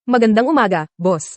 Magandang umaga, boss.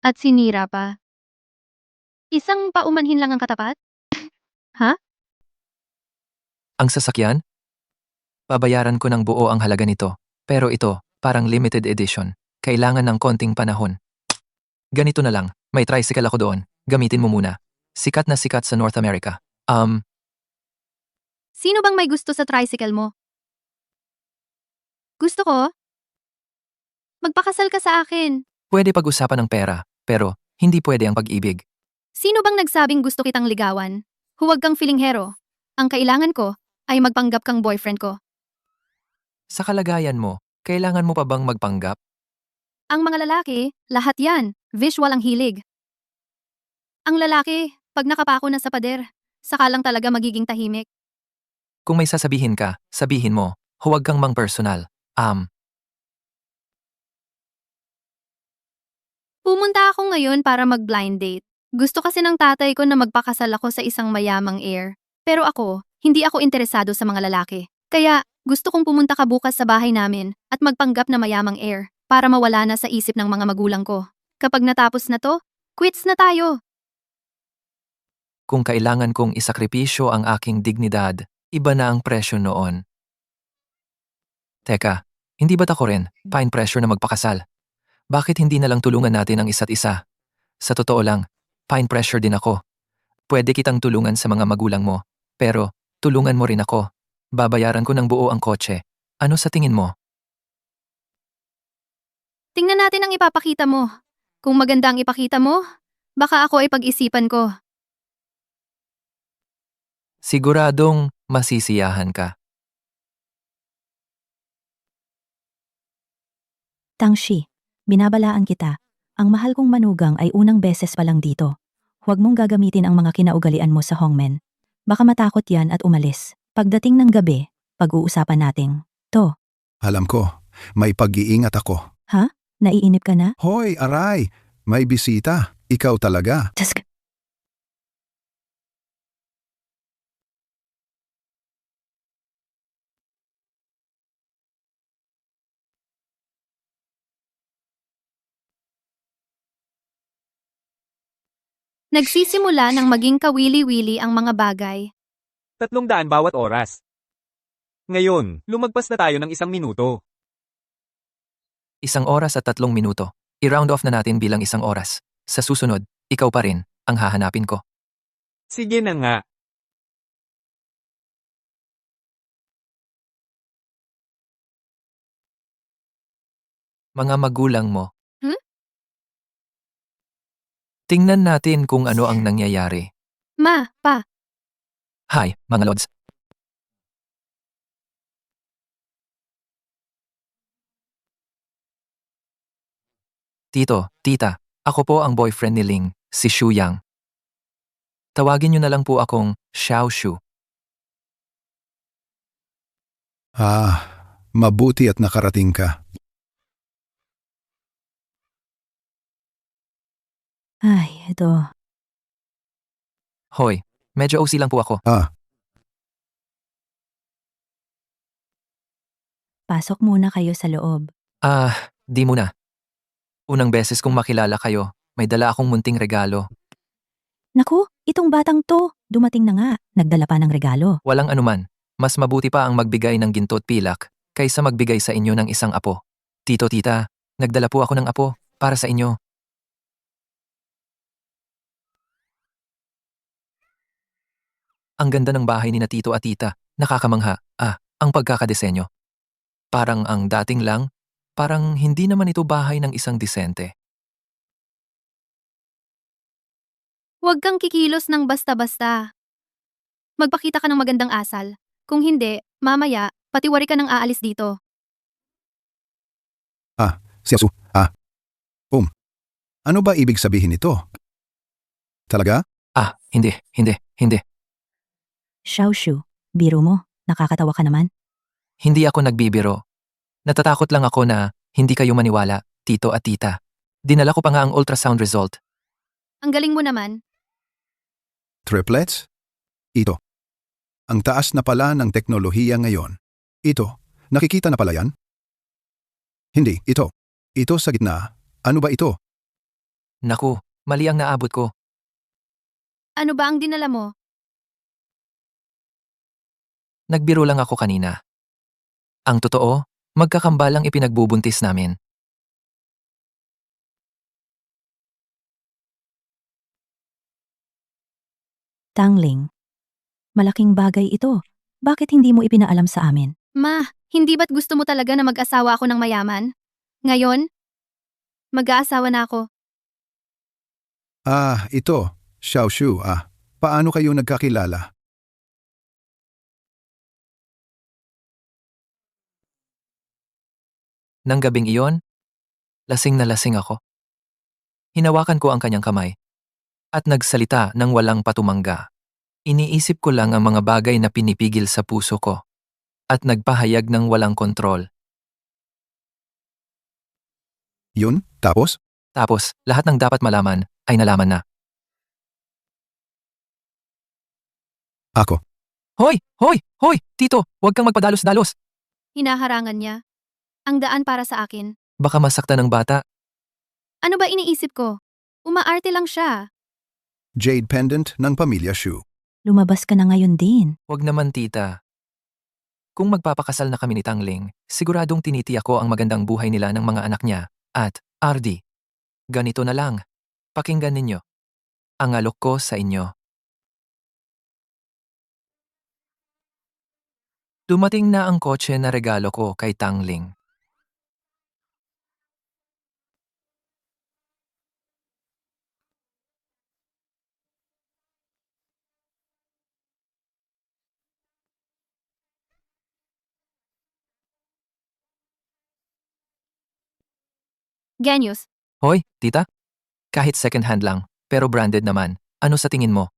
At sinira pa. Isang paumanhin lang ang katapat? Ha? Ang sasakyan? Babayaran ko ng buo ang halaga nito. Pero ito, parang limited edition. Kailangan ng konting panahon. Ganito na lang, may tricycle ako doon. Gamitin mo muna. Sikat na sikat sa North America. Sino bang may gusto sa tricycle mo? Gusto ko? Magpakasal ka sa akin. Pwede pag-usapan ng pera, pero hindi pwede ang pag-ibig. Sino bang nagsabing gusto kitang ligawan? Huwag kang filinghero. Ang kailangan ko ay magpanggap kang boyfriend ko. Sa kalagayan mo, kailangan mo pa bang magpanggap? Ang mga lalaki, lahat yan, visual ang hilig. Ang lalaki, pag nakapako na sa pader, saka lang talaga magiging tahimik. Kung may sasabihin ka, sabihin mo. Huwag kang mang personal. Pumunta ako ngayon para mag-blind date. Gusto kasi ng tatay ko na magpakasal ako sa isang mayamang heir. Pero ako, hindi ako interesado sa mga lalaki. Kaya, gusto kong pumunta ka bukas sa bahay namin at magpanggap na mayamang heir para mawala na sa isip ng mga magulang ko. Kapag natapos na to, quits na tayo. Kung kailangan kong isakripisyo ang aking dignidad, iba na ang presyo noon. Teka, hindi ba't ako rin, fine pressure na magpakasal? Bakit hindi na lang tulungan natin ang isa't isa? Sa totoo lang, fine pressure din ako. Pwede kitang tulungan sa mga magulang mo, pero tulungan mo rin ako. Babayaran ko ng buo ang kotse. Ano sa tingin mo? Tingnan natin ang ipapakita mo. Kung maganda ang ipakita mo, Baka ako ay pag-isipan ko. Siguradong masisiyahan ka. Tangshi, binabalaan kita. Ang mahal kong manugang ay unang beses pa lang dito. Huwag mong gagamitin ang mga kinaugalian mo sa hongmen. Baka matakot yan at umalis. Pagdating ng gabi, pag-uusapan natin. To, Alam ko, may pag-iingat ako. ha? Naiinip ka na? Hoy, aray! May bisita. Ikaw talaga. Tsk! Nagsisimula ng maging kawili-wili ang mga bagay. 300 bawat oras. Ngayon, lumagpas na tayo ng 1 minuto. 1 oras at 3 minuto. I-round off na natin bilang 1 oras. Sa susunod, ikaw pa rin ang hahanapin ko. Sige na nga. Mga magulang mo. Hmm? Tingnan natin kung ano ang nangyayari. Ma, pa, Hi, mga lods. Tito, tita, ako po ang boyfriend ni Ling, si Shu Yang. Tawagin niyo na lang po akong Xiao Shu. Mabuti at nakarating ka. Ay, ito. Hoy, medyo OC lang po ako. Pasok muna kayo sa loob. Di muna. Unang beses kong makilala kayo, may dala akong munting regalo. Naku, itong batang to. Dumating na nga. Nagdala pa ng regalo. Walang anuman, mas mabuti pa ang magbigay ng ginto at pilak kaysa magbigay sa inyo ng isang apo. Tito, tita, nagdala po ako ng apo para sa inyo. Ang ganda ng bahay ni na tito at tita, nakakamangha. Ang pagkakadesenyo. Parang ang dating lang, parang hindi naman ito bahay ng isang disente. huwag kang kikilos ng basta-basta. Magpakita ka ng magandang asal. Kung hindi, mamaya, patiwari ka ng aalis dito. Siyasu. Ano ba ibig sabihin nito? Talaga? Hindi. Xiaoshu, biro mo. Nakakatawa ka naman. Hindi ako nagbibiro. Natatakot lang ako na hindi kayo maniwala, tito at tita. Dinala ko pa nga ang ultrasound result. Ang galing mo naman. Triplets? Ito. Ang taas na pala ng teknolohiya ngayon. Ito. Nakikita na pala yan? Hindi, ito. Ito sa gitna. Ano ba ito? Naku, mali ang naabot ko. Ano ba ang dinala mo? Nagbiro lang ako kanina. Ang totoo, magkakambalang ipinagbubuntis namin. Tangling. Malaking bagay ito. Bakit hindi mo ipinaalam sa amin? Ma, hindi ba't gusto mo talaga na mag-asawa ako ng mayaman? Ngayon? Mag-aasawa na ako. Ito. Xiaoshu. Paano kayo nagkakilala? Nang gabing iyon, lasing na lasing ako. Hinawakan ko ang kanyang kamay at nagsalita ng walang patumangga. Iniisip ko lang ang mga bagay na pinipigil sa puso ko at nagpahayag ng walang kontrol. Yun? Tapos? Tapos, lahat ng dapat malaman ay nalaman na. Ako. Hoy! Tito, huwag kang magpadalos-dalos. Hinaharangan niya. Ang daan para sa akin. Baka masaktan ng bata. Ano ba iniisip ko? Umaarte lang siya. Jade pendant ng pamilya Shu. Lumabas ka na ngayon din. Huwag naman tita. Kung magpapakasal na kami ni Tangling, siguradong tinitiyak ko ang magandang buhay nila ng mga anak niya. At, RD. Ganito na lang. Pakinggan ninyo. Ang alok ko sa inyo. Dumating na ang kotse na regalo ko kay Tangling. Genius. Hoy, tita? Kahit second hand lang, pero branded naman. Ano sa tingin mo?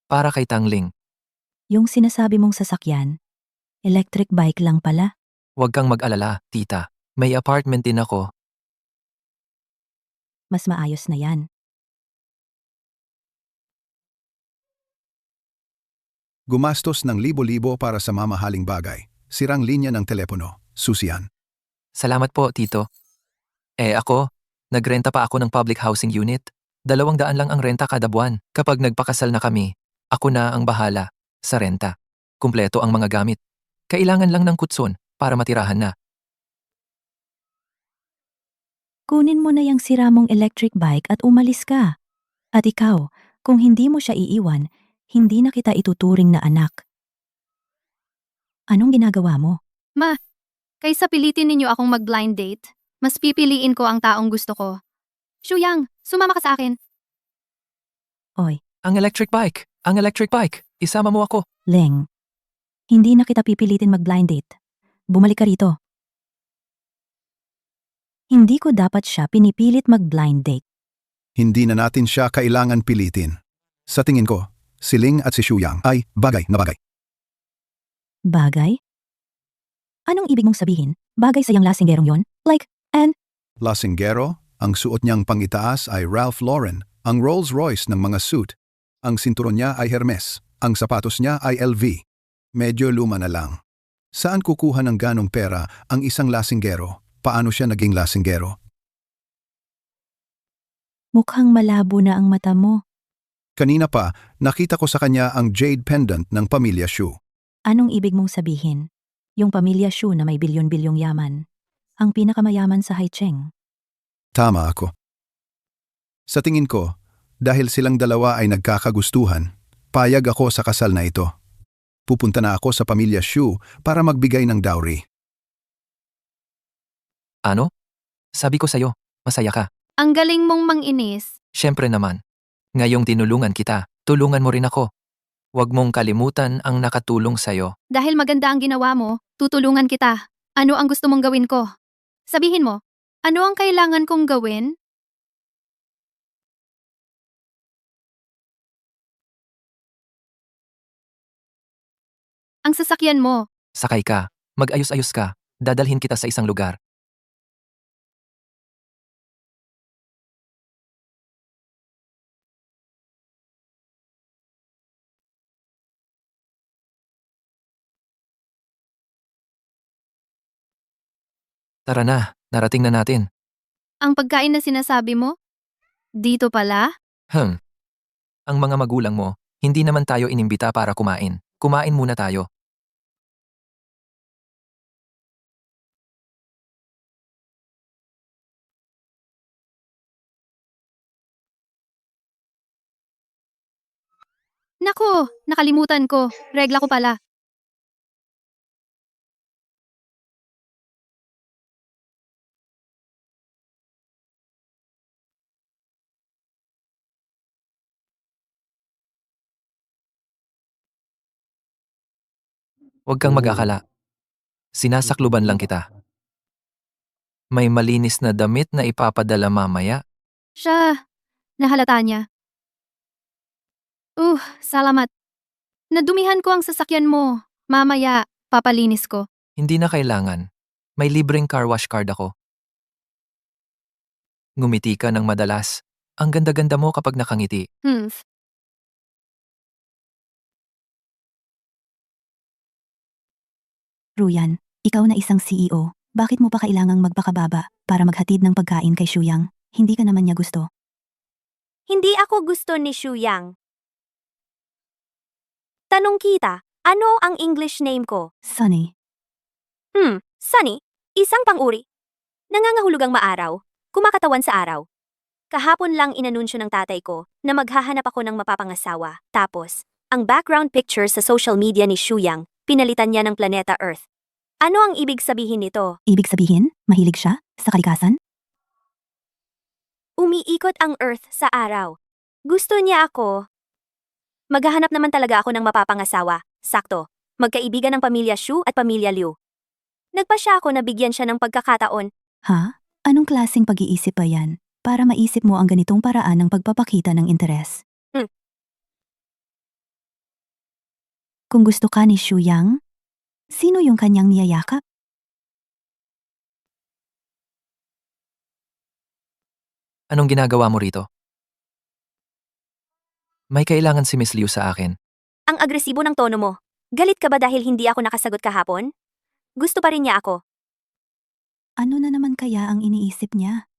Para kay Tangling. Yung sinasabi mong sasakyan, electric bike lang pala. Huwag kang mag-alala, tita. May apartment din ako. Mas maayos na yan. Gumastos ng libo-libo para sa mamahaling bagay. Sirang linya ng telepono. Susian. Salamat po, tito. Ako, nagrenta pa ako ng public housing unit. 200 lang ang renta kada buwan. Kapag nagpakasal na kami, ako na ang bahala sa renta. Kumpleto ang mga gamit. Kailangan lang ng kutson para matirahan na. Kunin mo na yung sira mong electric bike at umalis ka. At ikaw, kung hindi mo siya iiwan, hindi na kita ituturing na anak. Anong ginagawa mo? Kaysa pilitin ninyo akong mag-blind date, mas pipiliin ko ang taong gusto ko. Shuyang, sumama ka sa akin. Oy, Ang electric bike! Ang electric bike! Isama mo ako. Leng. Hindi na kita pipilitin mag-blind date. Bumalik ka rito. Hindi ko dapat siya pinipilit mag-blind date. Hindi na natin siya kailangan pilitin. Sa tingin ko, si Ling at si Shuyang ay bagay na bagay. Bagay? Anong ibig mong sabihin? Bagay sa yang lasinggerong yon? Like, Lasinggero, ang suot niyang pangitaas ay Ralph Lauren, ang Rolls Royce ng mga suit. Ang sinturon niya ay Hermes, ang sapatos niya ay LV. Medyo luma na lang. Saan kukuha ng ganong pera ang isang lasinggero? Paano siya naging lasinggero? mukhang malabo na ang mata mo. Kanina pa, nakita ko sa kanya ang jade pendant ng pamilya Shu. Anong ibig mong sabihin? Yung pamilya Shu na may bilyon-bilyong yaman. Ang pinakamayaman sa Haicheng. Tama ako. Sa tingin ko, dahil silang dalawa ay nagkakagustuhan, payag ako sa kasal na ito. Pupunta na ako sa pamilya Shu para magbigay ng dowry. Ano? Sabi ko sa'yo, masaya ka. Ang galing mong manginis. Siyempre naman. Ngayong tinulungan kita, tulungan mo rin ako. Huwag mong kalimutan ang nakatulong sa'yo. Dahil maganda ang ginawa mo, tutulungan kita. Ano ang gusto mong gawin ko? Sabihin mo, ano ang kailangan kong gawin? Ang sasakyan mo. Sakay ka, mag-ayos-ayos ka, dadalhin kita sa isang lugar. Tara na, narating na natin. Ang pagkain na sinasabi mo? Dito pala? Ang mga magulang mo, hindi naman tayo inimbita para kumain. Kumain muna tayo. Nako, nakalimutan ko. Regla ko pala. Huwag kang mag-akala. Sinasakluban lang kita. May malinis na damit na ipapadala mamaya. Siya, nahalata niya. Salamat. Nadumihan ko ang sasakyan mo. Mamaya, papalinis ko. Hindi na kailangan. May libreng car wash card ako. Ngumiti ka ng madalas. Ang ganda-ganda mo kapag nakangiti. Ruyan, ikaw na isang CEO. Bakit mo pa kailangang magpakababa para maghatid ng pagkain kay Shuyang? Hindi ka naman niya gusto. Hindi ako gusto ni Shuyang. Tanong kita, ano ang English name ko? Sunny, Sunny, isang pang-uri. Nangangahulugang maaraw, kumakatawan sa araw. Kahapon lang inanunsyo ng tatay ko na maghahanap ako ng mapapangasawa. Tapos, ang background picture sa social media ni Shuyang, pinalitan niya ng planeta Earth. Ano ang ibig sabihin nito? ibig sabihin, mahilig siya sa kalikasan? Umiikot ang Earth sa araw. Gusto niya ako. Maghahanap naman talaga ako ng mapapangasawa. Sakto. Magkaibigan ng pamilya Shu at pamilya Liu. Nagpa siya ako na bigyan siya ng pagkakataon. Ha? Anong klaseng pag-iisip pa yan para maisip mo ang ganitong paraan ng pagpapakita ng interes? Hmm. Kung gusto ka ni Xu Yang, sino yung kanyang niyayakap? Anong ginagawa mo rito? May kailangan si Miss Liu sa akin. Ang agresibo ng tono mo. Galit ka ba dahil hindi ako nakasagot kahapon? Gusto pa rin niya ako. Ano na naman kaya ang iniisip niya?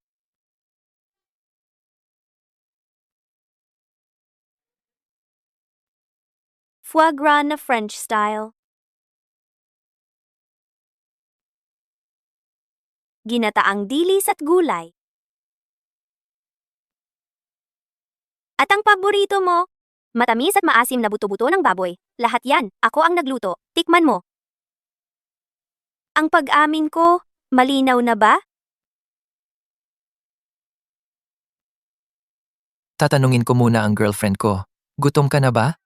Foie gras na French style. Ginataang dilis at gulay. At ang paborito mo? Matamis at maasim na buto-buto ng baboy. Lahat yan, ako ang nagluto. Tikman mo. Ang pag-amin ko, malinaw na ba? Tatanungin ko muna ang girlfriend ko. Gutom ka na ba?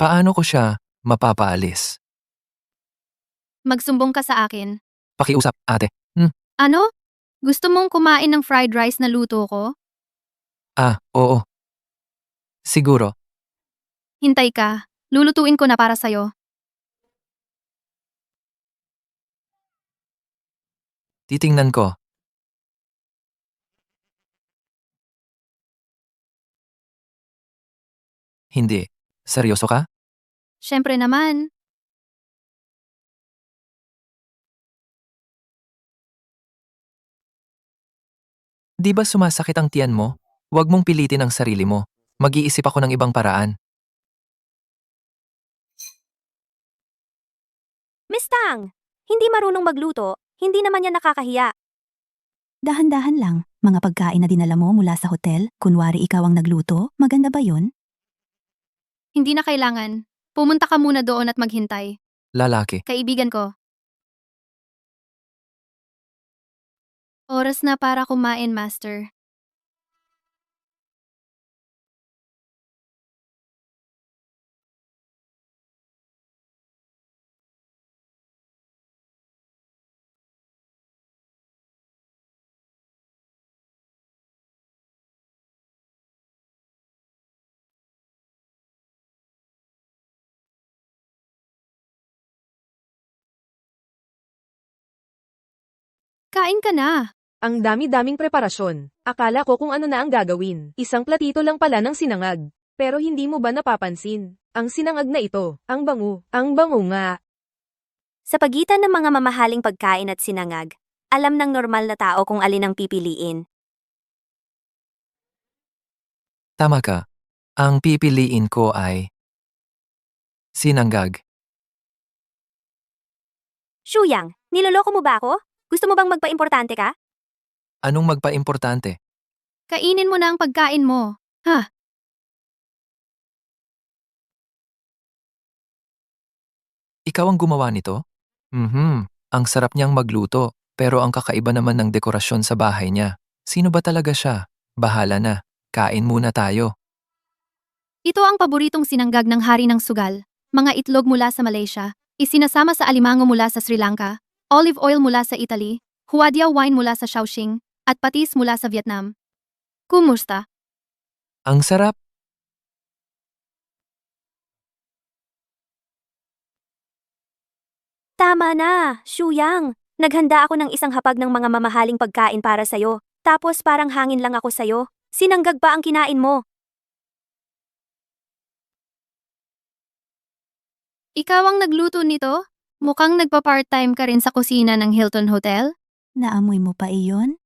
Paano ko siya mapapaalis? Magsumbong ka sa akin. Pakiusap, ate. Ano? Gusto mong kumain ng fried rice na luto ko? Oo. Siguro. Hintay ka. Lulutuin ko na para sa'yo. Titingnan ko. Hindi. Seryoso ka? Siyempre naman. Di ba sumasakit ang tiyan mo? Huwag mong pilitin ang sarili mo. Mag-iisip ako ng ibang paraan. Miss Tang, hindi marunong magluto, hindi naman yan nakakahiya. Dahan-dahan lang, mga pagkain na dinala mo mula sa hotel, kunwari ikaw ang nagluto, maganda ba yun? Hindi na kailangan. Pumunta ka muna doon at maghintay. Lalaki. Kaibigan ko. Oras na para kumain, Master. Kain ka na. Ang dami-daming preparasyon. Akala ko kung ano na ang gagawin. Isang platito lang pala ng sinangag. Pero hindi mo ba napapansin? Ang sinangag na ito, ang bango nga. Sa pagitan ng mga mamahaling pagkain at sinangag, alam ng normal na tao kung alin ang pipiliin. Tama ka. Ang pipiliin ko ay sinanggag. Xu Yang, niloloko mo ba ako? Gusto mo bang magpa-importante ka? Anong magpa-importante? Kainin mo na ang pagkain mo. Ikaw ang gumawa nito? Ang sarap niyang magluto, pero ang kakaiba naman ng dekorasyon sa bahay niya. Sino ba talaga siya? Bahala na. Kain muna tayo. Ito ang paboritong sinanggag ng hari ng sugal. Mga itlog mula sa Malaysia, isinasama sa alimango mula sa Sri Lanka, olive oil mula sa Italy, huadia wine mula sa Shaoxing, at patis mula sa Vietnam. Kumusta? Ang sarap. Tama na, Xu Yang. Naghanda ako ng isang hapag ng mga mamahaling pagkain para sa'yo. Tapos parang hangin lang ako sa'yo. Sinanggag pa ang kinain mo. Ikaw ang nagluto nito? Mukhang nagpa-part-time ka rin sa kusina ng Hilton Hotel? Naamoy mo pa iyon?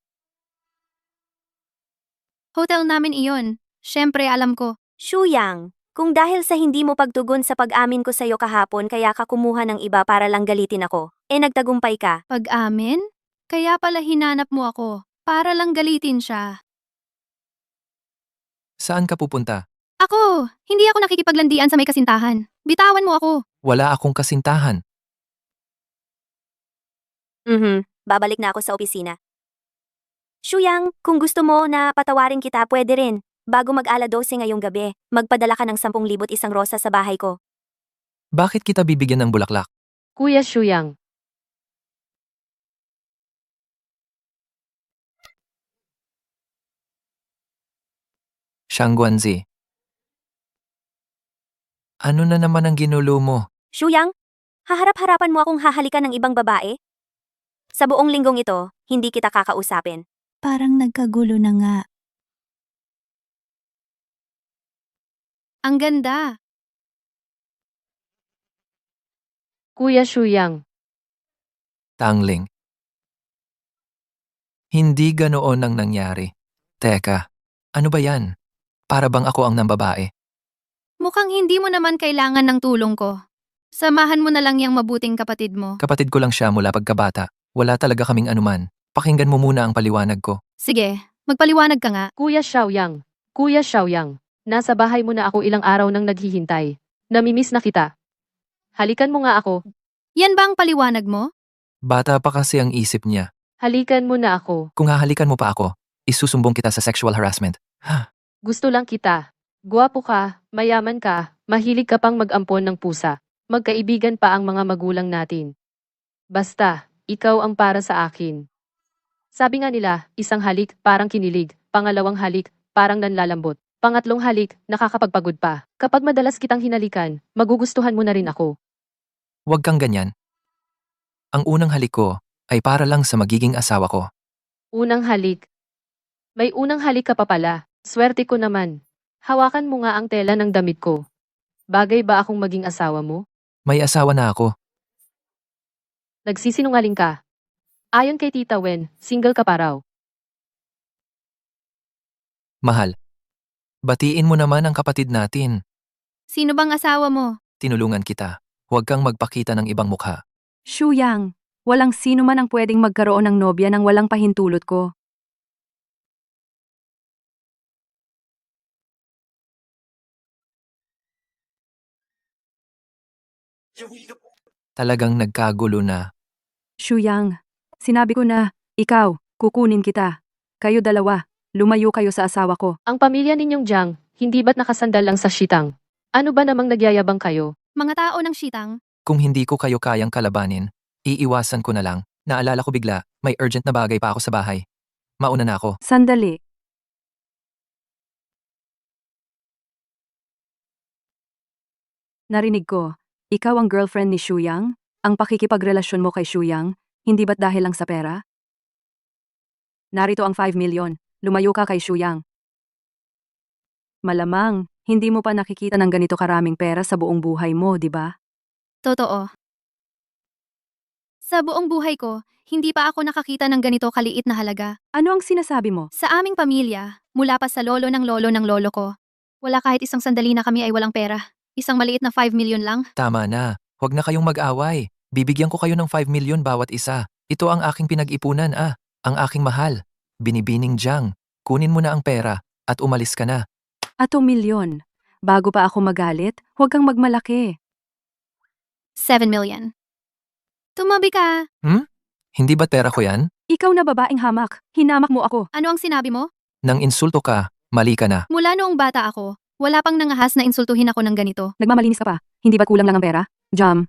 Hotel namin iyon. Siyempre alam ko. Xu Yang, kung dahil sa hindi mo pagtugon sa pag-amin ko sa'yo kahapon kaya ka kumuha ng iba para lang galitin ako, nagtagumpay ka. Pag-amin? Kaya pala hinanap mo ako. Para lang galitin siya. Saan ka pupunta? Ako! Hindi ako nakikipaglandian sa may kasintahan. Bitawan mo ako. Wala akong kasintahan. Babalik na ako sa opisina. Xu Yang, kung gusto mo na patawarin kita, pwede rin. Bago mag-ala 12 ngayong gabi, magpadala ka ng 10,000 isang rosa sa bahay ko. Bakit kita bibigyan ng bulaklak? Kuya Shuyang, Shangguanzi. Ano na naman ang ginulo mo? Shuyang, haharap-harapan mo akong hahalikan ng ibang babae? Sa buong linggong ito, hindi kita kakausapin. Parang nagkagulo na nga. Ang ganda. Kuya Shuyang, Tangling. Hindi ganoon ang nangyari. Teka, ano ba yan? Para bang ako ang nambabae? Mukhang hindi mo naman kailangan ng tulong ko. Samahan mo na lang yung mabuting kapatid mo. Kapatid ko lang siya mula pagkabata. Wala talaga kaming anuman. Pakinggan mo muna ang paliwanag ko. Sige, magpaliwanag ka nga. Kuya Xiaoyang, nasa bahay mo na ako ilang araw nang naghihintay. Namimiss na kita. Halikan mo nga ako. Yan ba ang paliwanag mo? Bata pa kasi ang isip niya. Halikan mo na ako. Kung hahalikan mo pa ako, isusumbong kita sa sexual harassment. Gusto lang kita. Guwapo ka, mayaman ka, mahilig ka pang mag-ampon ng pusa. Magkaibigan pa ang mga magulang natin. Basta, ikaw ang para sa akin. Sabi nga nila, isang halik, parang kinilig. Pangalawang halik, parang nanlalambot. Pangatlong halik, nakakapagpagod pa. Kapag madalas kitang hinalikan, magugustuhan mo na rin ako. Huwag kang ganyan. Ang unang halik ko ay para lang sa magiging asawa ko. Unang halik. May unang halik ka pa pala. Swerte ko naman. Hawakan mo nga ang tela ng damit ko. Bagay ba akong maging asawa mo? May asawa na ako. Nagsisinungaling ka. Ayon kay Tita Wen, single ka pa raw. Mahal. Batiin mo naman ang kapatid natin. Sino bang asawa mo? Tinulungan kita. Huwag kang magpakita ng ibang mukha. Shuyang, walang sino man ang pwedeng magkaroon ng nobya nang walang pahintulot ko. Talagang nagkagulo na. Shuyang, sinabi ko na, ikaw, kukunin kita. Kayo dalawa, lumayo kayo sa asawa ko. Ang pamilya ninyong Jiang, hindi ba't nakasandal lang sa shitang? Ano ba namang nagyayabang kayo? Mga tao ng shitang? Kung hindi ko kayo kayang kalabanin, iiwasan ko na lang. Naalala ko bigla, may urgent na bagay pa ako sa bahay. Mauna na ako. Sandali. Narinig ko, ikaw ang girlfriend ni Shuyang? Ang pakikipagrelasyon mo kay Shuyang, hindi ba't dahil lang sa pera? Narito ang 5 million. Lumayo ka kay Shuyang. Malamang, hindi mo pa nakikita ng ganito karaming pera sa buong buhay mo, di ba? Totoo. Sa buong buhay ko, hindi pa ako nakakita ng ganito kaliit na halaga. Ano ang sinasabi mo? Sa aming pamilya, mula pa sa lolo ng lolo ko, wala kahit isang sandali na kami ay walang pera. Isang maliit na 5 million lang. Tama na. Huwag na kayong mag-away. Bibigyan ko kayo ng 5 million bawat isa. Ito ang aking pinag-ipunan ang aking mahal. Binibining Jiang. Kunin mo na ang pera at umalis ka na. Ato milyon. Bago pa ako magalit, huwag kang magmalaki. 7 million. Tumabi ka. Hindi ba't pera ko yan? Ikaw na babaeng hamak. Hinamak mo ako. Ano ang sinabi mo? Nang insulto ka, mali ka na. Mula noong bata ako, wala pang nangahas na insultuhin ako ng ganito. Nagmamalinis ka pa. Hindi ba kulang lang ang pera? Jam.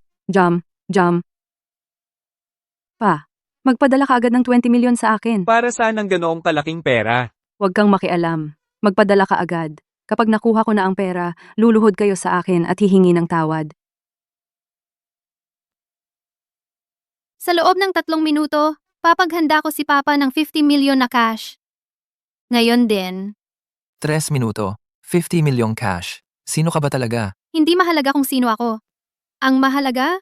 Pa, magpadala ka agad ng 20 million sa akin. Para saan ang ganoong kalaking pera? Huwag kang makialam. Magpadala ka agad. Kapag nakuha ko na ang pera, luluhod kayo sa akin at hihingi ng tawad. Sa loob ng 3 minuto, papaghanda ko si Papa ng 50 million na cash. Ngayon din, 3 minuto, 50 million cash. Sino ka ba talaga? hindi mahalaga kung sino ako. Ang mahalaga?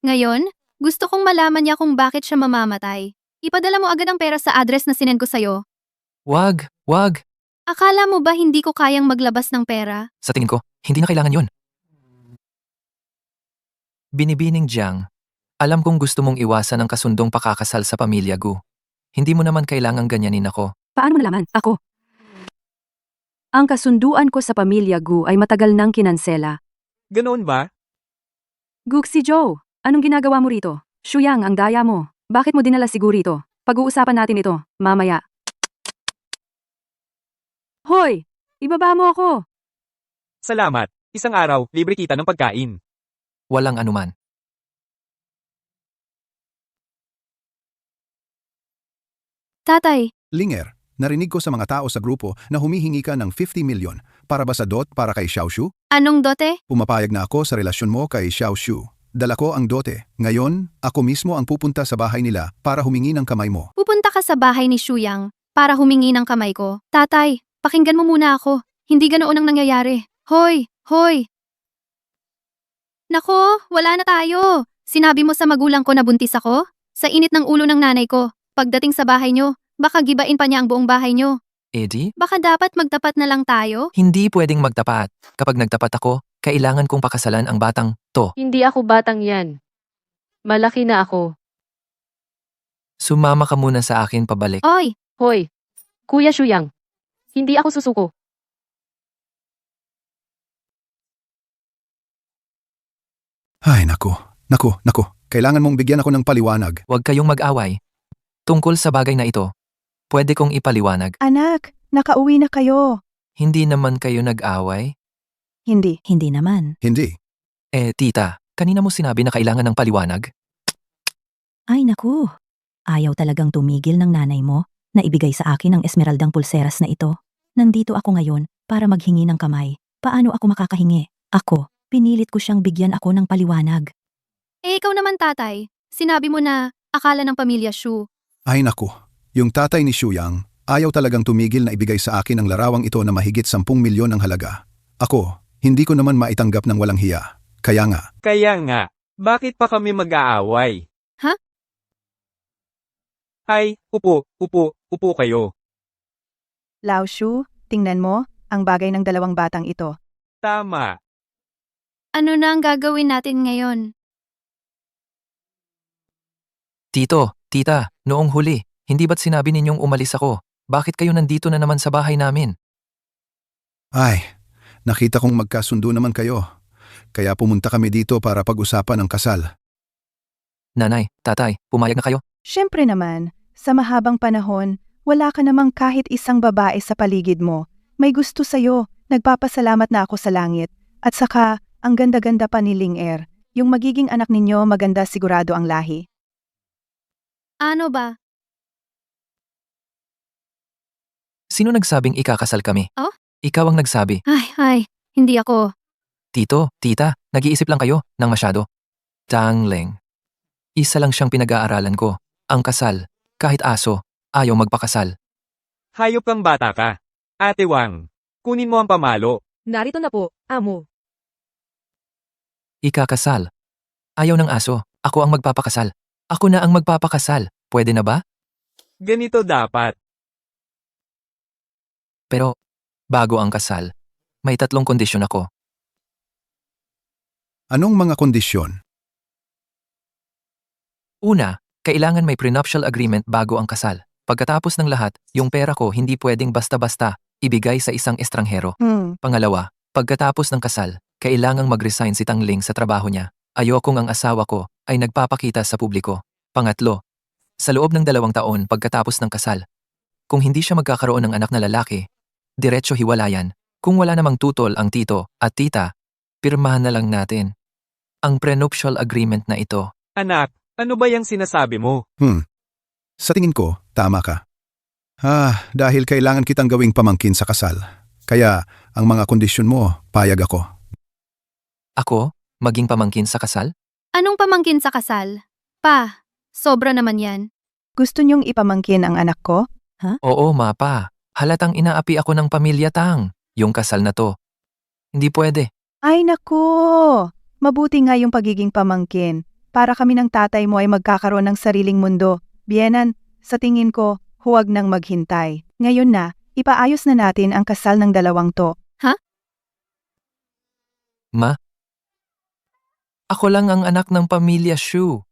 Ngayon, gusto kong malaman niya kung bakit siya mamamatay. Ipadala mo agad ang pera sa address na sinend ko sa'yo. Wag. Akala mo ba hindi ko kayang maglabas ng pera? Sa tingin ko, hindi na kailangan yun. Binibining Jiang. Alam kong gusto mong iwasan ang kasundong pakakasal sa pamilya Gu. Hindi mo naman kailangang ganyanin ako. Paano mo nalaman? Ako. Ang kasunduan ko sa pamilya Gu ay matagal nang kinansela. Ganoon ba? Guxi Joe, anong ginagawa mo rito? Shuyang, ang daya mo. Bakit mo dinala si Gu rito? Pag-uusapan natin ito, mamaya. Hoy! Ibaba mo ako! Salamat. Isang araw, libre kita ng pagkain. Walang anuman. Tatay, Linger, Narinig ko sa mga tao sa grupo na humihingi ka ng 50 milyon para ba sa dot para kay Xiaoshu? Anong dote? Pumapayag na ako sa relasyon mo kay Xiaoshu. Dala ko ang dote. Ngayon, ako mismo ang pupunta sa bahay nila para humingi ng kamay mo. Pupunta ka sa bahay ni Shuyang para humingi ng kamay ko. Tatay, pakinggan mo muna ako. Hindi ganoon ang nangyayari. Hoy, hoy! Nako, wala na tayo. Sinabi mo sa magulang ko na buntis ako? Sa init ng ulo ng nanay ko. Pagdating sa bahay nyo, baka gibain pa niya ang buong bahay nyo. Eddie? Baka dapat magtapat na lang tayo? Hindi pwedeng magtapat. Kapag nagtapat ako, kailangan kong pakasalan ang batang to. Hindi ako batang yan. Malaki na ako. Sumama ka muna sa akin pabalik. Oy, Hoy, Kuya Shuyang. Hindi ako susuko. Ay, naku. Kailangan mong bigyan ako ng paliwanag. Huwag kayong mag-away. Tungkol sa bagay na ito, pwede kong ipaliwanag. Anak, nakauwi na kayo. Hindi naman kayo nag-away? Hindi. Hindi naman. Hindi. Tita, kanina mo sinabi na kailangan ng paliwanag? Ay naku. Ayaw talagang tumigil ng nanay mo na ibigay sa akin ang esmeraldang pulseras na ito. Nandito ako ngayon para maghingi ng kamay. Paano ako makakahingi? Ako, pinilit ko siyang bigyan ako ng paliwanag. ikaw naman tatay. Sinabi mo na akala ng pamilya Shu. Ay, naku. Yung tatay ni Shuyang, ayaw talagang tumigil na ibigay sa akin ang larawang ito na mahigit 10 milyon ang halaga. Ako, hindi ko naman maitanggap ng walang hiya. Kaya nga. Bakit pa kami mag-aaway? Ha? Ay, upo kayo. Lao Shu, tingnan mo, ang bagay ng dalawang batang ito. Tama. Ano na ang gagawin natin ngayon? Tito, tita, noong huli, hindi ba't sinabi ninyong umalis ako? Bakit kayo nandito na naman sa bahay namin? Ay, nakita kong magkasundo naman kayo. Kaya pumunta kami dito para pag-usapan ang kasal. Nanay, tatay, pumayag na kayo? Siyempre naman, sa mahabang panahon, wala ka namang kahit isang babae sa paligid mo. May gusto sa'yo, nagpapasalamat na ako sa langit. At saka, ang ganda-ganda pa ni Ling Er. Yung magiging anak ninyo maganda sigurado ang lahi. Ano ba? Sino nagsabing ikakasal kami? Oh? Ikaw ang nagsabi. Ay, hindi ako. Tito, tita, nag-iisip lang kayo ng masyado. Tangleng. Isa lang siyang pinag-aaralan ko. Ang kasal. Kahit aso, ayaw magpakasal. Hayop kang bata ka. Ate Wang, kunin mo ang pamalo. Narito na po, amo. Ikakasal. Ayaw ng aso, ako ang magpapakasal. Ako na ang magpapakasal. Pwede na ba? Ganito dapat. Pero, bago ang kasal, may 3 kondisyon ako. Anong mga kondisyon? Una, kailangan may prenuptial agreement bago ang kasal. Pagkatapos ng lahat, yung pera ko hindi pwedeng basta-basta ibigay sa isang estranghero. Pangalawa, pagkatapos ng kasal, kailangang mag-resign si Tangling sa trabaho niya. Ayokong ang asawa ko ay nagpapakita sa publiko. Pangatlo, sa loob ng 2 taon pagkatapos ng kasal, kung hindi siya magkakaroon ng anak na lalaki, diretso hiwalayan. Kung wala namang tutol ang tito at tita, pirmahan na lang natin ang prenuptial agreement na ito. Anak, ano ba yung sinasabi mo? Sa tingin ko, tama ka. Dahil kailangan kitang gawing pamangkin sa kasal. Kaya, ang mga kondisyon mo, payag ako. Ako, maging pamangkin sa kasal? Anong pamangkin sa kasal? Pa, sobra naman yan. Gusto niyong ipamangkin ang anak ko? Oo, mapa. Halatang inaapi ako ng pamilya Tang. Yung kasal na to. Hindi pwede. Ay naku! Mabuti nga yung pagiging pamangkin. Para kami ng tatay mo ay magkakaroon ng sariling mundo. Bienan, sa tingin ko, huwag nang maghintay. Ngayon na, ipaayos na natin ang kasal ng dalawang to. Ma? Ako lang ang anak ng pamilya Shu.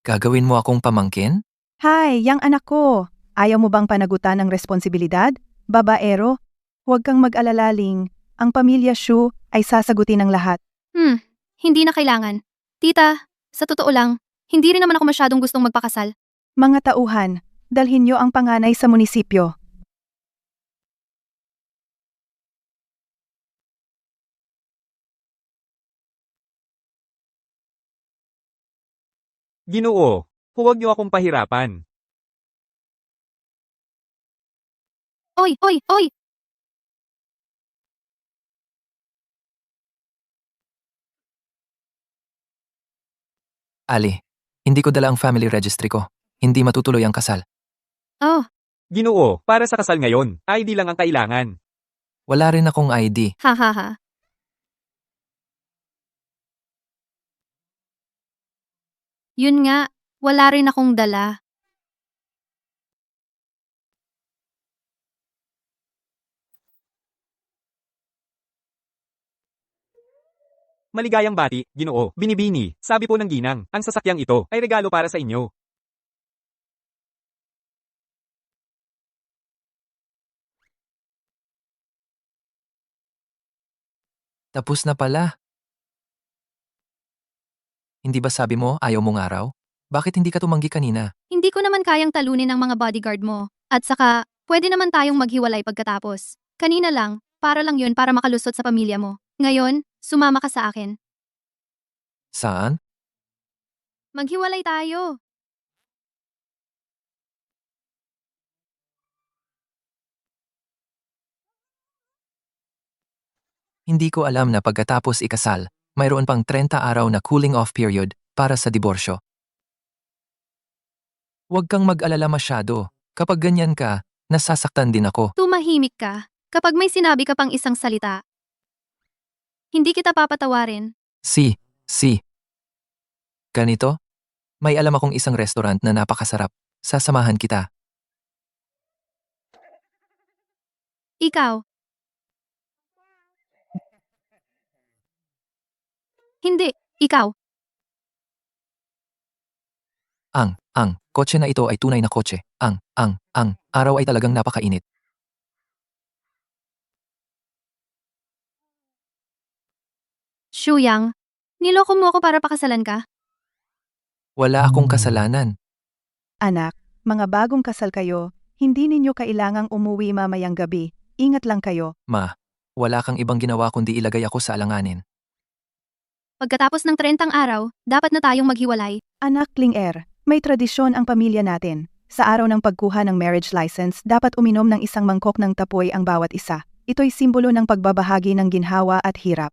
Gagawin mo akong pamangkin? Hay, yang anak ko. Ayaw mo bang panagutan ng responsibilidad? Babaero? Huwag kang mag-alala, Ling. Ang pamilya Shu ay sasagutin ng lahat. Hindi na kailangan. Tita, sa totoo lang, hindi rin naman ako masyadong gustong magpakasal. Mga tauhan, dalhin niyo ang panganay sa munisipyo. Ginoo, huwag niyo akong pahirapan. Oy, oy, oy! Ali, hindi ko dala ang family registry ko. Hindi matutuloy ang kasal. Oh, Ginoo, para sa kasal ngayon, ID lang ang kailangan. Wala rin akong ID. ha ha ha. Yun nga, wala rin akong dala. Maligayang bati, Ginoo, binibini, sabi po ng ginang, ang sasakyang ito ay regalo para sa inyo. Tapos na pala. Hindi ba sabi mo ayaw mong araw? Bakit hindi ka tumanggi kanina? Hindi ko naman kayang talunin ang mga bodyguard mo. At saka, pwede naman tayong maghiwalay pagkatapos. Kanina lang, para lang yun para makalusot sa pamilya mo. Ngayon, sumama ka sa akin. Saan? Maghiwalay tayo. Hindi ko alam na pagkatapos ikasal, mayroon pang 30 araw na cooling off period para sa diborsyo. Huwag kang mag-alala masyado. Kapag ganyan ka, nasasaktan din ako. Tumahimik ka kapag may sinabi ka pang isang salita. Hindi kita papatawarin. Si. Ganito? May alam akong isang restaurant na napakasarap. Sasamahan kita. Ikaw. Hindi, ikaw. Ang kotse na ito ay tunay na kotse. Ang araw ay talagang napakainit. Shuyang, niloko mo ako para pakasalan ka? Wala akong kasalanan. Anak, mga bagong kasal kayo, hindi ninyo kailangang umuwi mamayang gabi. Ingat lang kayo. Ma, wala kang ibang ginawa kundi ilagay ako sa alanganin. Pagkatapos ng 30 araw, dapat na tayong maghiwalay. Anak Ling may tradisyon ang pamilya natin. Sa araw ng pagkuha ng marriage license, dapat uminom ng isang mangkok ng tapoy ang bawat isa. Ito'y simbolo ng pagbabahagi ng ginhawa at hirap.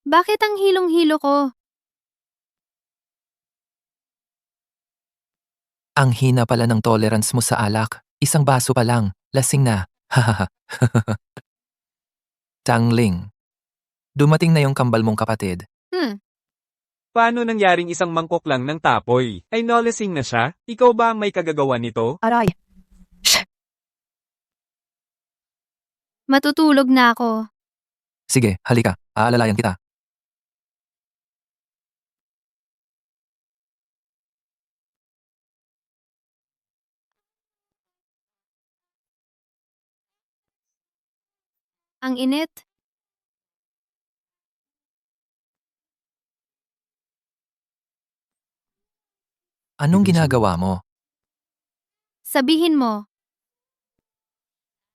Bakit ang hilong-hilo ko? Ang hina pala ng tolerance mo sa alak. Isang baso pa lang. Lasing na. Hahaha. Tangling. Dumating na yung kambal mong kapatid. Paano nangyaring isang mangkok lang ng tapoy? Ay nolasing na siya? Ikaw ba ang may kagagawa nito? Aray! Matutulog na ako. Sige, halika. Aalalayan kita. Ang init. Anong ginagawa mo? Sabihin mo.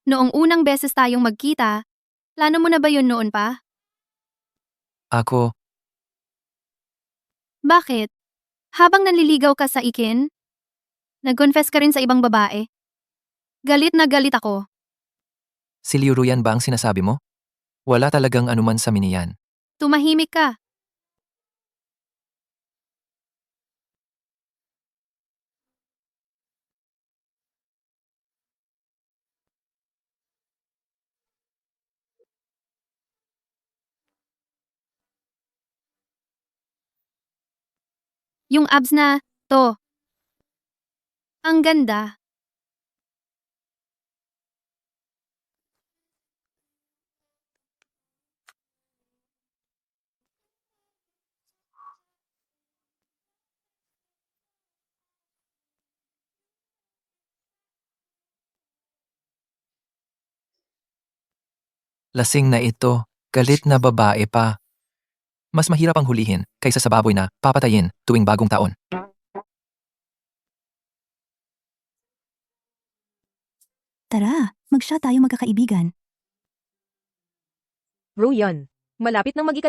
Noong unang beses tayong magkita, plano mo na ba yun noon pa? Ako, Bakit? Habang nanliligaw ka sa ikin? Nag-confess ka rin sa ibang babae? Galit na galit ako. si Liu Ruyan ba ang sinasabi mo? Wala talagang anuman sa miniyan. Tumahimik ka. Yung abs na, to. Ang ganda. Lasing na ito. Galit na babae pa. Mas mahirap ang hulihin kaysa sa baboy na papatayin tuwing bagong taon. Tara, mag-shot tayo magkakaibigan. Ruyan. Malapit nang mag-12.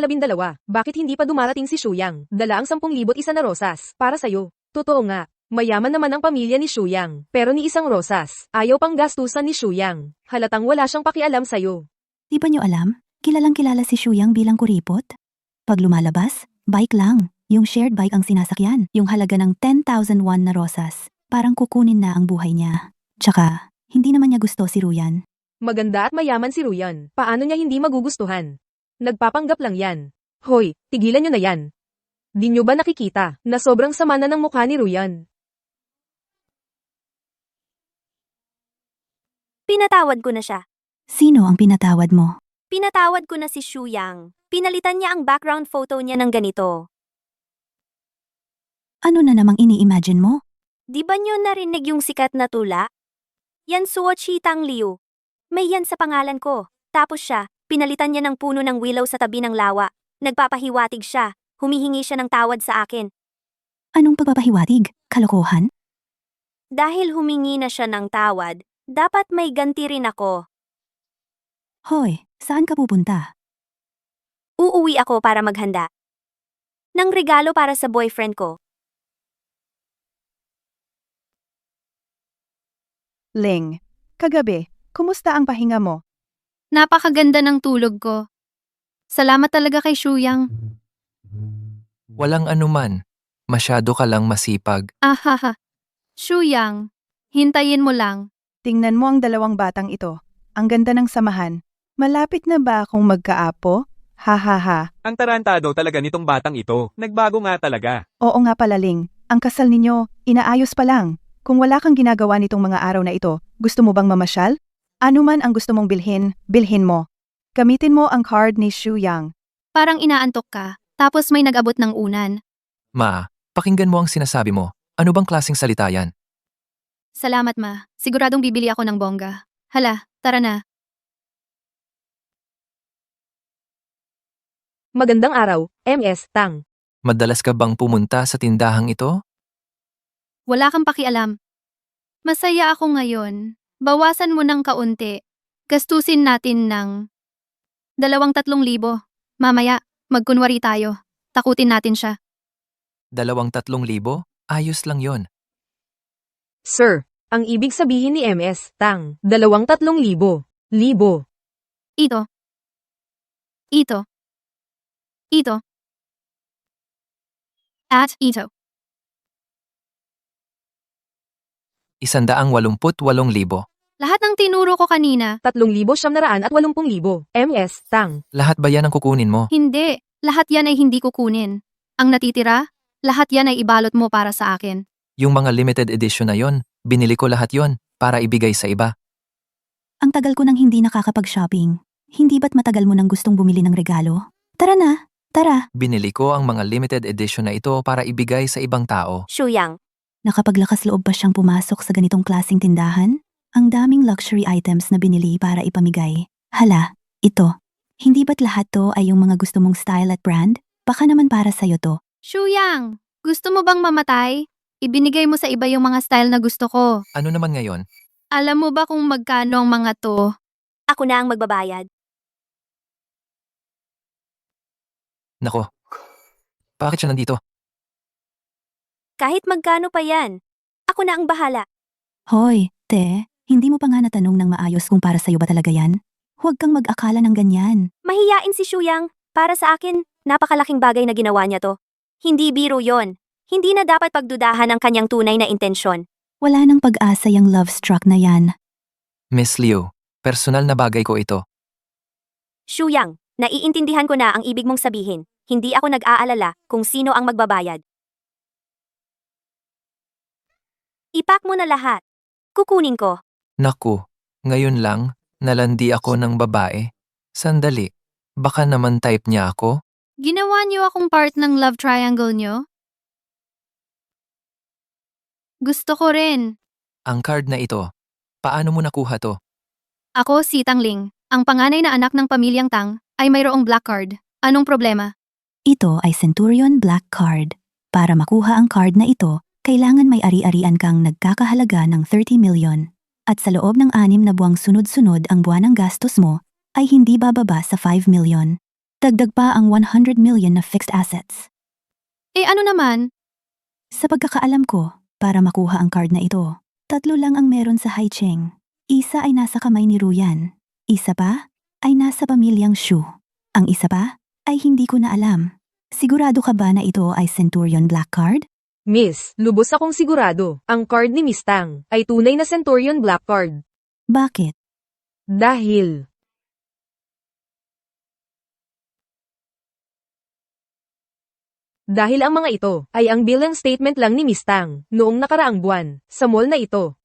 Bakit hindi pa dumarating si Shuyang? Dala ang 10,001 na rosas. Para sa'yo. Totoo nga. Mayaman naman ang pamilya ni Shuyang. Pero ni isang rosas. Ayaw pang gastusan ni Shuyang. Halatang wala siyang pakialam sa'yo. Di ba niyo alam? Kilalang kilala si Shuyang bilang kuripot. Pag lumalabas, bike lang. Yung shared bike ang sinasakyan. Yung halaga ng 10,000 won na rosas. Parang kukunin na ang buhay niya. Tsaka, hindi naman niya gusto si Ruyan. Maganda at mayaman si Ruyan. Paano niya hindi magugustuhan? Nagpapanggap lang yan. Hoy, tigilan niyo na yan. Di niyo ba nakikita na sobrang sama na ng mukha ni Ruyan? Pinatawad ko na siya. Sino ang pinatawad mo? Pinatawad ko na si Shuyang. Pinalitan niya ang background photo niya ng ganito. Ano na namang ini-imagine mo? Di ba niyo narinig yung sikat na tula? Yan Suo Chi Tang Liu. May yan sa pangalan ko. Tapos siya, pinalitan niya ng puno ng willow sa tabi ng lawa. Nagpapahiwatig siya. Humihingi siya ng tawad sa akin. Anong pagpapahiwatig? Kalokohan? Dahil humingi na siya ng tawad, dapat may ganti rin ako. Hoy, saan ka pupunta? Uuwi ako para maghanda. Ng regalo para sa boyfriend ko. Ling, kagabi, kumusta ang pahinga mo? Napakaganda ng tulog ko. Salamat talaga kay Shuyang. Walang anuman. Masyado ka lang masipag. Ahaha. Shuyang, hintayin mo lang. Tingnan mo ang dalawang batang ito. Ang ganda ng samahan. Malapit na ba akong magkaapo? Ha ha ha. Ang tarantado talaga nitong batang ito. Nagbago nga talaga. Oo nga pala Ling, ang kasal ninyo, inaayos pa lang. Kung wala kang ginagawa nitong mga araw na ito, gusto mo bang mamasyal? Ano man ang gusto mong bilhin, bilhin mo. Gamitin mo ang card ni Shuyang. Parang inaantok ka, tapos may nag-abot ng unan. Ma, pakinggan mo ang sinasabi mo. Ano bang klaseng salita yan? Salamat ma, siguradong bibili ako ng bongga. Hala, tara na. Magandang araw, MS Tang. Madalas ka bang pumunta sa tindahang ito? Wala kang pakialam. Masaya ako ngayon. Bawasan mo ng kaunti. Gastusin natin ng 2,000-3,000. Mamaya, magkunwari tayo. Takutin natin siya. 2,000-3,000? Ayos lang yon. Sir, ang ibig sabihin ni MS Tang, 2,300. Libo. Ito. Ito. Ito. At ito. 188,000. Lahat ng tinuro ko kanina. 3,780,000. MS Tang. Lahat ba yan ang kukunin mo? Hindi. Lahat yan ay hindi kukunin. Ang natitira, lahat yan ay ibalot mo para sa akin. Yung mga limited edition na yon, binili ko lahat yon para ibigay sa iba. Ang tagal ko nang hindi nakakapag-shopping. Hindi ba't matagal mo nang gustong bumili ng regalo? Tara na, tara. Binili ko ang mga limited edition na ito para ibigay sa ibang tao. Shuyang. Nakapaglakas loob pa siyang pumasok sa ganitong klaseng tindahan? Ang daming luxury items na binili para ipamigay. Hala, ito. Hindi ba't lahat to ay yung mga gusto mong style at brand? Baka naman para sa'yo to. Shuyang, gusto mo bang mamatay? Ibinigay mo sa iba yung mga style na gusto ko. Ano naman ngayon? Alam mo ba kung magkano ang mga to? Ako na ang magbabayad. Nako. Bakit siya nandito? Kahit magkano pa yan. Ako na ang bahala. Hoy, te, hindi mo pa nga natanong ng maayos kung para sa'yo ba talaga yan? Huwag kang mag-akala ng ganyan. Mahiyain si Shuyang. Para sa akin, napakalaking bagay na ginawa niya to. Hindi biro yon. Hindi na dapat pagdudahan ang kanyang tunay na intensyon. Wala nang pag-asa yung love struck na yan. Miss Liu, personal na bagay ko ito. Shuyang, naiintindihan ko na ang ibig mong sabihin. Hindi ako nag-aalala kung sino ang magbabayad. Ipak mo na lahat. Kukunin ko. Naku, ngayon lang, nalandi ako ng babae. Sandali, baka naman type niya ako? Ginawa niyo akong part ng love triangle niyo? Gusto ko rin. Ang card na ito, paano mo nakuha to? Ako si Tang Ling, ang panganay na anak ng pamilyang Tang, ay mayroong black card. Anong problema? Ito ay Centurion Black Card. Para makuha ang card na ito, kailangan may ari-arian kang nagkakahalaga ng 30 million. At sa loob ng 6 na buwang sunod-sunod ang buwan ng gastos mo ay hindi bababa sa 5 million. Dagdag pa ang 100 million na fixed assets. Eh ano naman? Sa pagkakaalam ko, para makuha ang card na ito, 3 lang ang meron sa Haicheng. Isa ay nasa kamay ni Ruyan. Isa pa ay nasa pamilyang Shu. Ang isa pa ay hindi ko na alam. Sigurado ka ba na ito ay Centurion Black Card? Miss, lubos akong sigurado, ang card ni Miss Tang ay tunay na Centurion Black Card. Bakit? Dahil ang mga ito ay ang bilang statement lang ni Miss Tang noong nakaraang buwan sa mall na ito.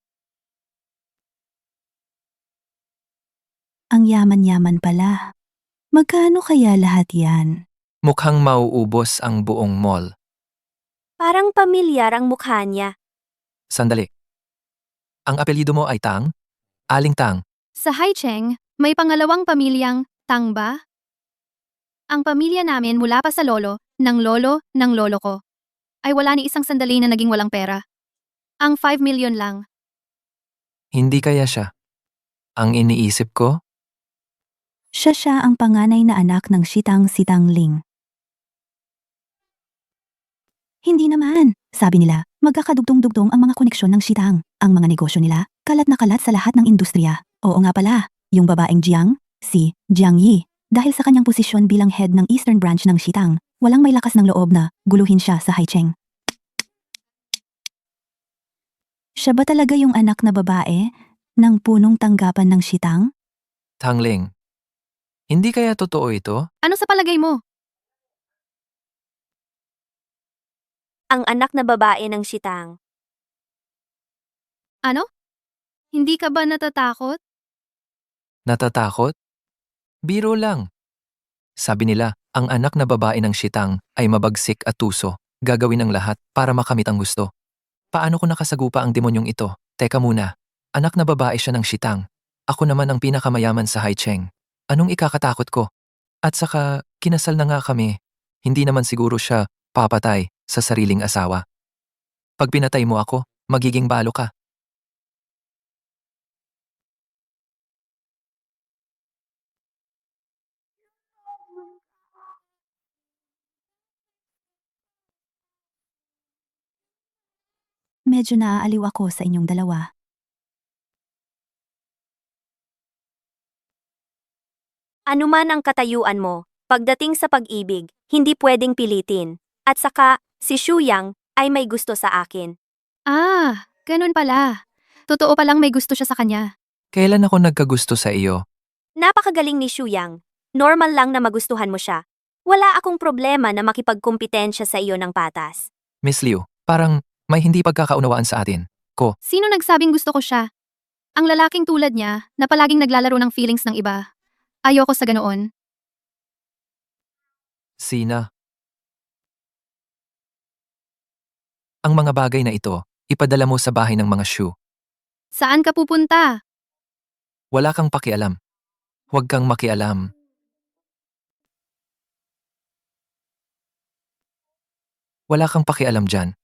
Ang yaman-yaman pala. Magkano kaya lahat yan? Mukhang mauubos ang buong mall. Parang pamilyar ang mukha niya. Sandali. Ang apelyido mo ay Tang? Aling Tang? Sa Haicheng, may pangalawang pamilyang Tang ba? Ang pamilya namin mula pa sa lolo ng lolo ko. Ay wala ni isang sandali na naging walang pera. Ang 5 million lang. Hindi kaya siya. Ang iniisip ko? Siya ang panganay na anak ng Sitang Ling. Hindi naman. Sabi nila, magkakadugtong-dugtong ang mga koneksyon ng Sitang. Ang mga negosyo nila, kalat na kalat sa lahat ng industriya. Oo nga pala, yung babaeng Jiang, si Jiang Yi, dahil sa kanyang posisyon bilang head ng Eastern Branch ng Sitang, walang may lakas ng loob na guluhin siya sa Haicheng. Siya ba talaga yung anak na babae ng punong tanggapan ng Sitang? Tangling. Hindi kaya totoo ito? Ano sa palagay mo? Ang anak na babae ng Sitang. Ano? Hindi ka ba natatakot? Natatakot? Biro lang. Sabi nila, ang anak na babae ng Sitang ay mabagsik at tuso, gagawin ang lahat para makamit ang gusto. Paano ko nakasagupa ang demonyong ito? Teka muna, anak na babae siya ng Sitang. Ako naman ang pinakamayaman sa Haicheng. Anong ikakatakot ko? At saka, kinasal na nga kami. Hindi naman siguro siya papatay sa sariling asawa. Pag pinatay mo ako, magiging balo ka. Medyo naaaliw ako sa inyong dalawa. Ano man ang katayuan mo, pagdating sa pag-ibig, hindi pwedeng pilitin. At saka, si Shu Yang ay may gusto sa akin. Ah, ganun pala. Totoo palang may gusto siya sa kanya. Kailan ako nagkagusto sa iyo? Napakagaling ni Shu Yang. Normal lang na magustuhan mo siya. Wala akong problema na makipagkumpetensya sa iyo ng patas. Miss Liu, parang may hindi pagkakaunawaan sa atin. Sino nagsabing gusto ko siya? Ang lalaking tulad niya na palaging naglalaro ng feelings ng iba. Ayoko sa ganoon. Sina? Ang mga bagay na ito, ipadala mo sa bahay ng mga Shu. Saan ka pupunta? Wala kang pakialam. Huwag kang makialam. Wala kang pakialam dyan.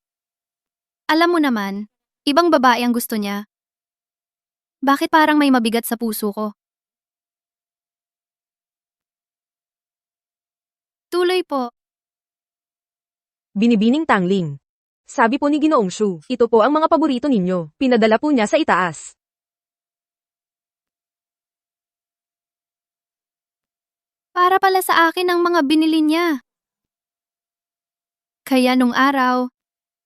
Alam mo naman, ibang babae ang gusto niya. Bakit parang may mabigat sa puso ko? Tuloy po. Binibining Tangling. Sabi po ni Ginoong Shu, ito po ang mga paborito ninyo. Pinadala po niya sa itaas. Para pala sa akin ang mga binili niya. Kaya nung araw,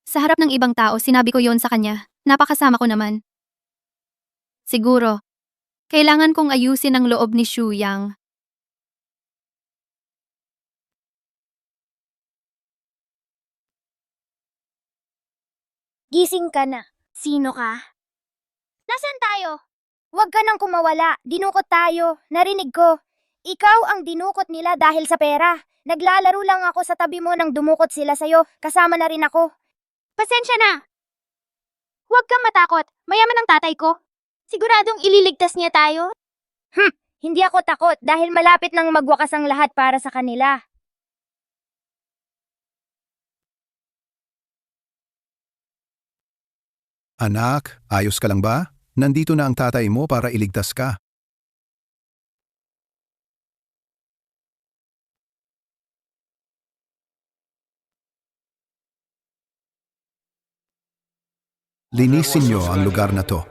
sa harap ng ibang tao sinabi ko yon sa kanya. Napakasama ko naman. Siguro, kailangan kong ayusin ang loob ni Shu Yang. Gising ka na. Sino ka? Nasaan tayo? Huwag ka nang kumawala. Dinukot tayo. Narinig ko. Ikaw ang dinukot nila dahil sa pera. Naglalaro lang ako sa tabi mo nang dumukot sila sa'yo. Kasama na rin ako. Pasensya na. Huwag kang matakot. Mayaman ang tatay ko. Siguradong ililigtas niya tayo? Hindi ako takot dahil malapit nang magwakas ang lahat para sa kanila. Anak, ayos ka lang ba? Nandito na ang tatay mo para iligtas ka. Linisin niyo ang lugar na to.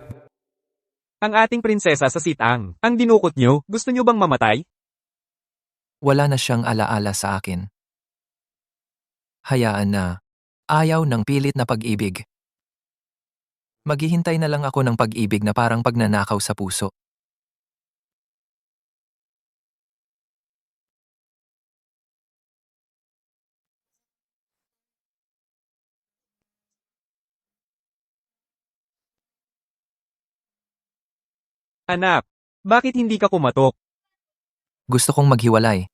Ang ating prinsesa sa sitang. Ang dinukot nyo, gusto nyo bang mamatay? Wala na siyang alaala sa akin. Hayaan na. Ayaw ng pilit na pag-ibig. Maghihintay na lang ako ng pag-ibig na parang pagnanakaw sa puso. Anak, bakit hindi ka kumatok? Gusto kong maghiwalay.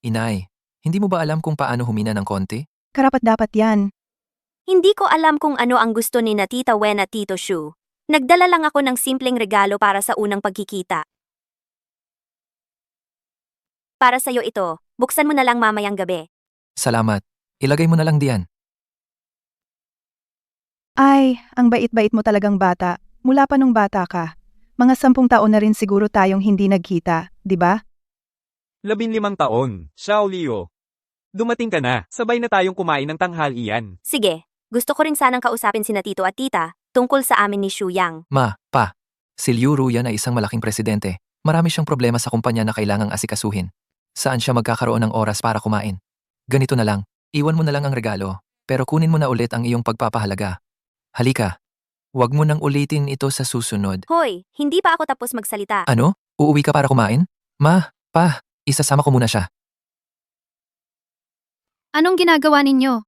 Inay, hindi mo ba alam kung paano humina ng konti? Karapat-dapat yan. Hindi ko alam kung ano ang gusto ni na Tita Wen at Tito Shu. Nagdala lang ako ng simpleng regalo para sa unang pagkikita. Para sa'yo ito, buksan mo na lang mamayang gabi. Salamat. Ilagay mo na lang diyan. Ay, ang bait-bait mo talagang bata. Mula pa nung bata ka. Mga 10 taon na rin siguro tayong hindi nagkita, di ba? 15 taon, Xiao Liu. Dumating ka na, sabay na tayong kumain ng tanghalian. Sige, gusto ko rin sanang kausapin sina Tito at Tita tungkol sa amin ni Shu Yang. Ma, pa. Si Liu Ruyan ay isang malaking presidente. Marami siyang problema sa kumpanya na kailangang asikasuhin. Saan siya magkakaroon ng oras para kumain? Ganito na lang, iwan mo na lang ang regalo, pero kunin mo na ulit ang iyong pagpapahalaga. Halika. Huwag mo nang ulitin ito sa susunod. Hoy, hindi pa ako tapos magsalita. Ano? Uuwi ka para kumain? Ma, pa, isasama ko muna siya. Anong ginagawa ninyo?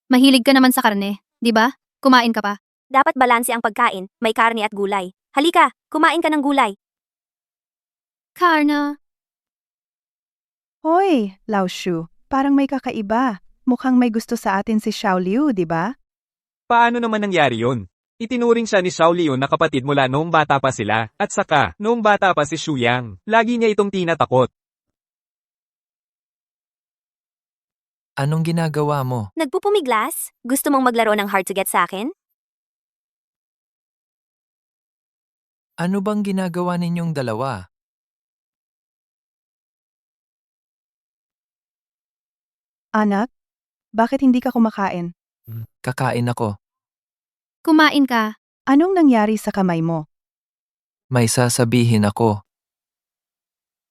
Mahilig ka naman sa karne, di ba? Kumain ka pa. Dapat balanse ang pagkain, may karne at gulay. Halika, kumain ka ng gulay. Karna. Hoy, Lao Shu, parang may kakaiba. Mukhang may gusto sa atin si Xiao Liu, di ba? Paano naman nangyari yun? Itinuring siya ni Xiao Liu na kapatid mula noong bata pa sila, at saka, noong bata pa si Shu Yang. Lagi niya itong tinatakot. Anong ginagawa mo? Nagpupumiglas? Gusto mong maglaro ng hard to get sa akin? Ano bang ginagawa ninyong dalawa? Anak, bakit hindi ka kumakain? Kakain ako. Kumain ka. Anong nangyari sa kamay mo? May sasabihin ako.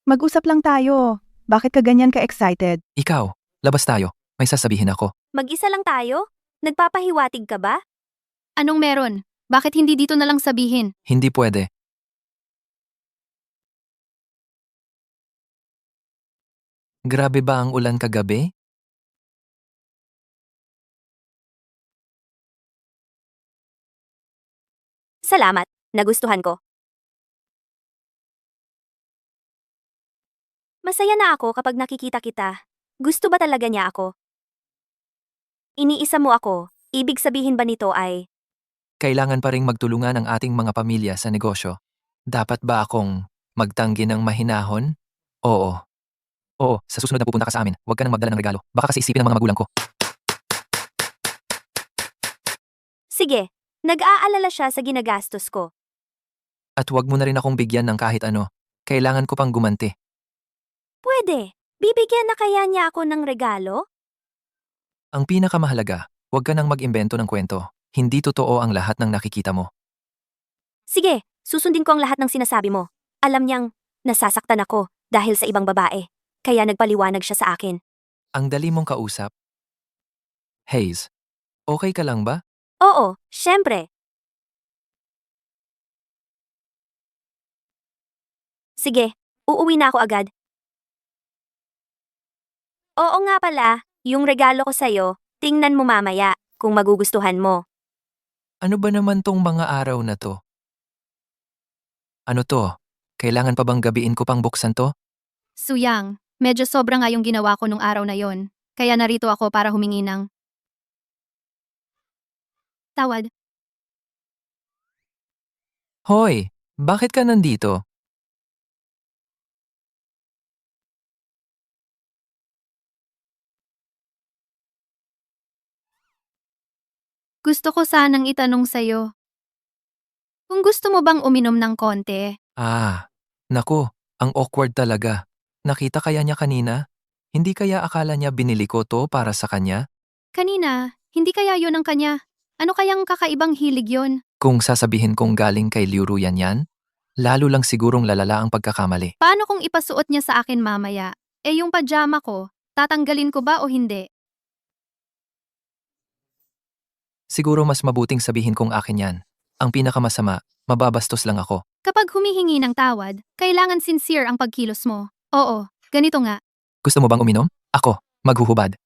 Mag-usap lang tayo. Bakit ka ganyan ka-excited? Ikaw, labas tayo. May sasabihin ako. Mag-isa lang tayo? Nagpapahiwatig ka ba? Anong meron? Bakit hindi dito na lang sabihin? Hindi pwede. Grabe ba ang ulan kagabi? Salamat, nagustuhan ko. Masaya na ako kapag nakikita kita. Gusto ba talaga niya ako? Iniisa mo ako, ibig sabihin ba nito ay, Kailangan pa ring magtulungan ang ating mga pamilya sa negosyo. Dapat ba akong magtanggi ng mahinahon? Oo. Oo, sa susunod na pupunta ka sa amin, huwag ka nang magdala ng regalo. Baka kasi isipin ng mga magulang ko. sige, nag-aalala siya sa ginagastos ko. At huwag mo na rin akong bigyan ng kahit ano. Kailangan ko pang gumanti. Pwede, bibigyan na kaya niya ako ng regalo? Ang pinakamahalaga, huwag ka nang mag-imbento ng kwento. Hindi totoo ang lahat ng nakikita mo. Sige, susundin ko ang lahat ng sinasabi mo. Alam niyang, nasasaktan ako dahil sa ibang babae. Kaya nagpaliwanag siya sa akin. Ang dali mong kausap. Hayes, okay ka lang ba? Oo, syempre. Sige, uuwi na ako agad. Oo nga pala, yung regalo ko sa'yo, tingnan mo mamaya, kung magugustuhan mo. Ano ba naman tong mga araw na to? Ano to? Kailangan pa bang gabiin ko pang buksan to? Suyang, medyo sobra nga yung ginawa ko nung araw na yon. Kaya narito ako para humingi ng tawad. Hoy, bakit ka nandito? gusto ko sanang itanong sa'yo. Kung gusto mo bang uminom ng konti? Naku, ang awkward talaga. Nakita kaya niya kanina? Hindi kaya akala niya binili ko to para sa kanya? Kanina, hindi kaya yon ang kanya. Ano kayang kakaibang hilig yon? Kung sasabihin kong galing kay Liu Ruyan yan, lalo lang sigurong lalala ang pagkakamali. Paano kung ipasuot niya sa akin mamaya? Yung pajama ko, tatanggalin ko ba o hindi? Siguro mas mabuting sabihin kong akin yan. Ang pinakamasama, mababastos lang ako. Kapag humihingi ng tawad, kailangan sincere ang pagkilos mo. Oo, ganito nga. Gusto mo bang uminom? Ako, maghuhubad.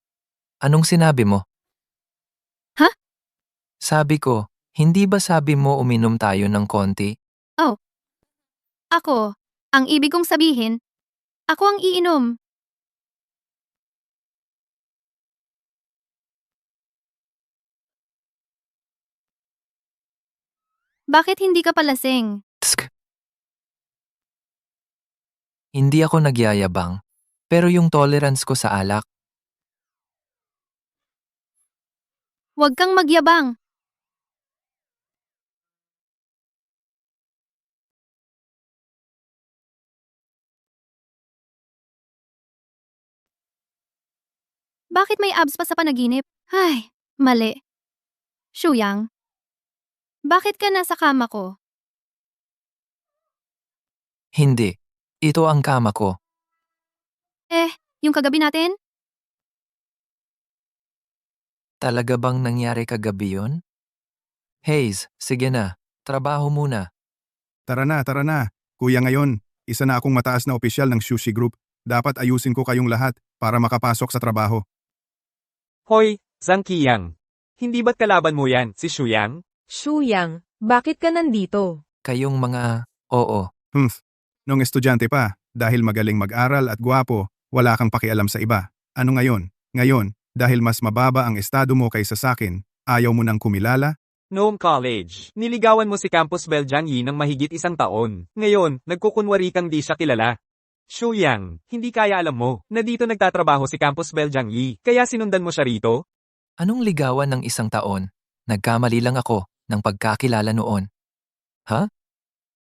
Anong sinabi mo? Ha? Sabi ko, hindi ba sabi mo uminom tayo ng konti? Ako, ang ibig kong sabihin, ako ang iinom. Bakit hindi ka palasing? Tsk. Hindi ako nagyayabang, pero yung tolerance ko sa alak, Huwag kang magyabang. Bakit may abs pa sa panaginip? Ay, mali. Shuyang, bakit ka nasa kama ko? hindi. Ito ang kama ko. Yung kagabi natin? Talaga bang nangyari kagabi yun? Hayes, sige na. Trabaho muna. Tara na. Kuya ngayon, isa na akong mataas na opisyal ng sushi group. Dapat ayusin ko kayong lahat para makapasok sa trabaho. Hoy, Zhang Qiyang. Hindi ba't kalaban mo yan, si Shuyang? Shuyang, bakit ka nandito? Kayong mga, oo. Nung estudyante pa, dahil magaling mag-aral at gwapo, wala kang pakialam sa iba. Ano ngayon? Ngayon, dahil mas mababa ang estado mo kaysa sakin, ayaw mo nang kumilala? Noong college, niligawan mo si Campus Bell Jiang Yi ng mahigit 1 taon. Ngayon, nagkukunwari kang di siya kilala. Shuyang, hindi kaya alam mo na dito nagtatrabaho si Campus Bell Jiang Yi, kaya sinundan mo siya rito? Anong ligawan ng 1 taon? Nagkamali lang ako ng pagkakilala noon. Ha?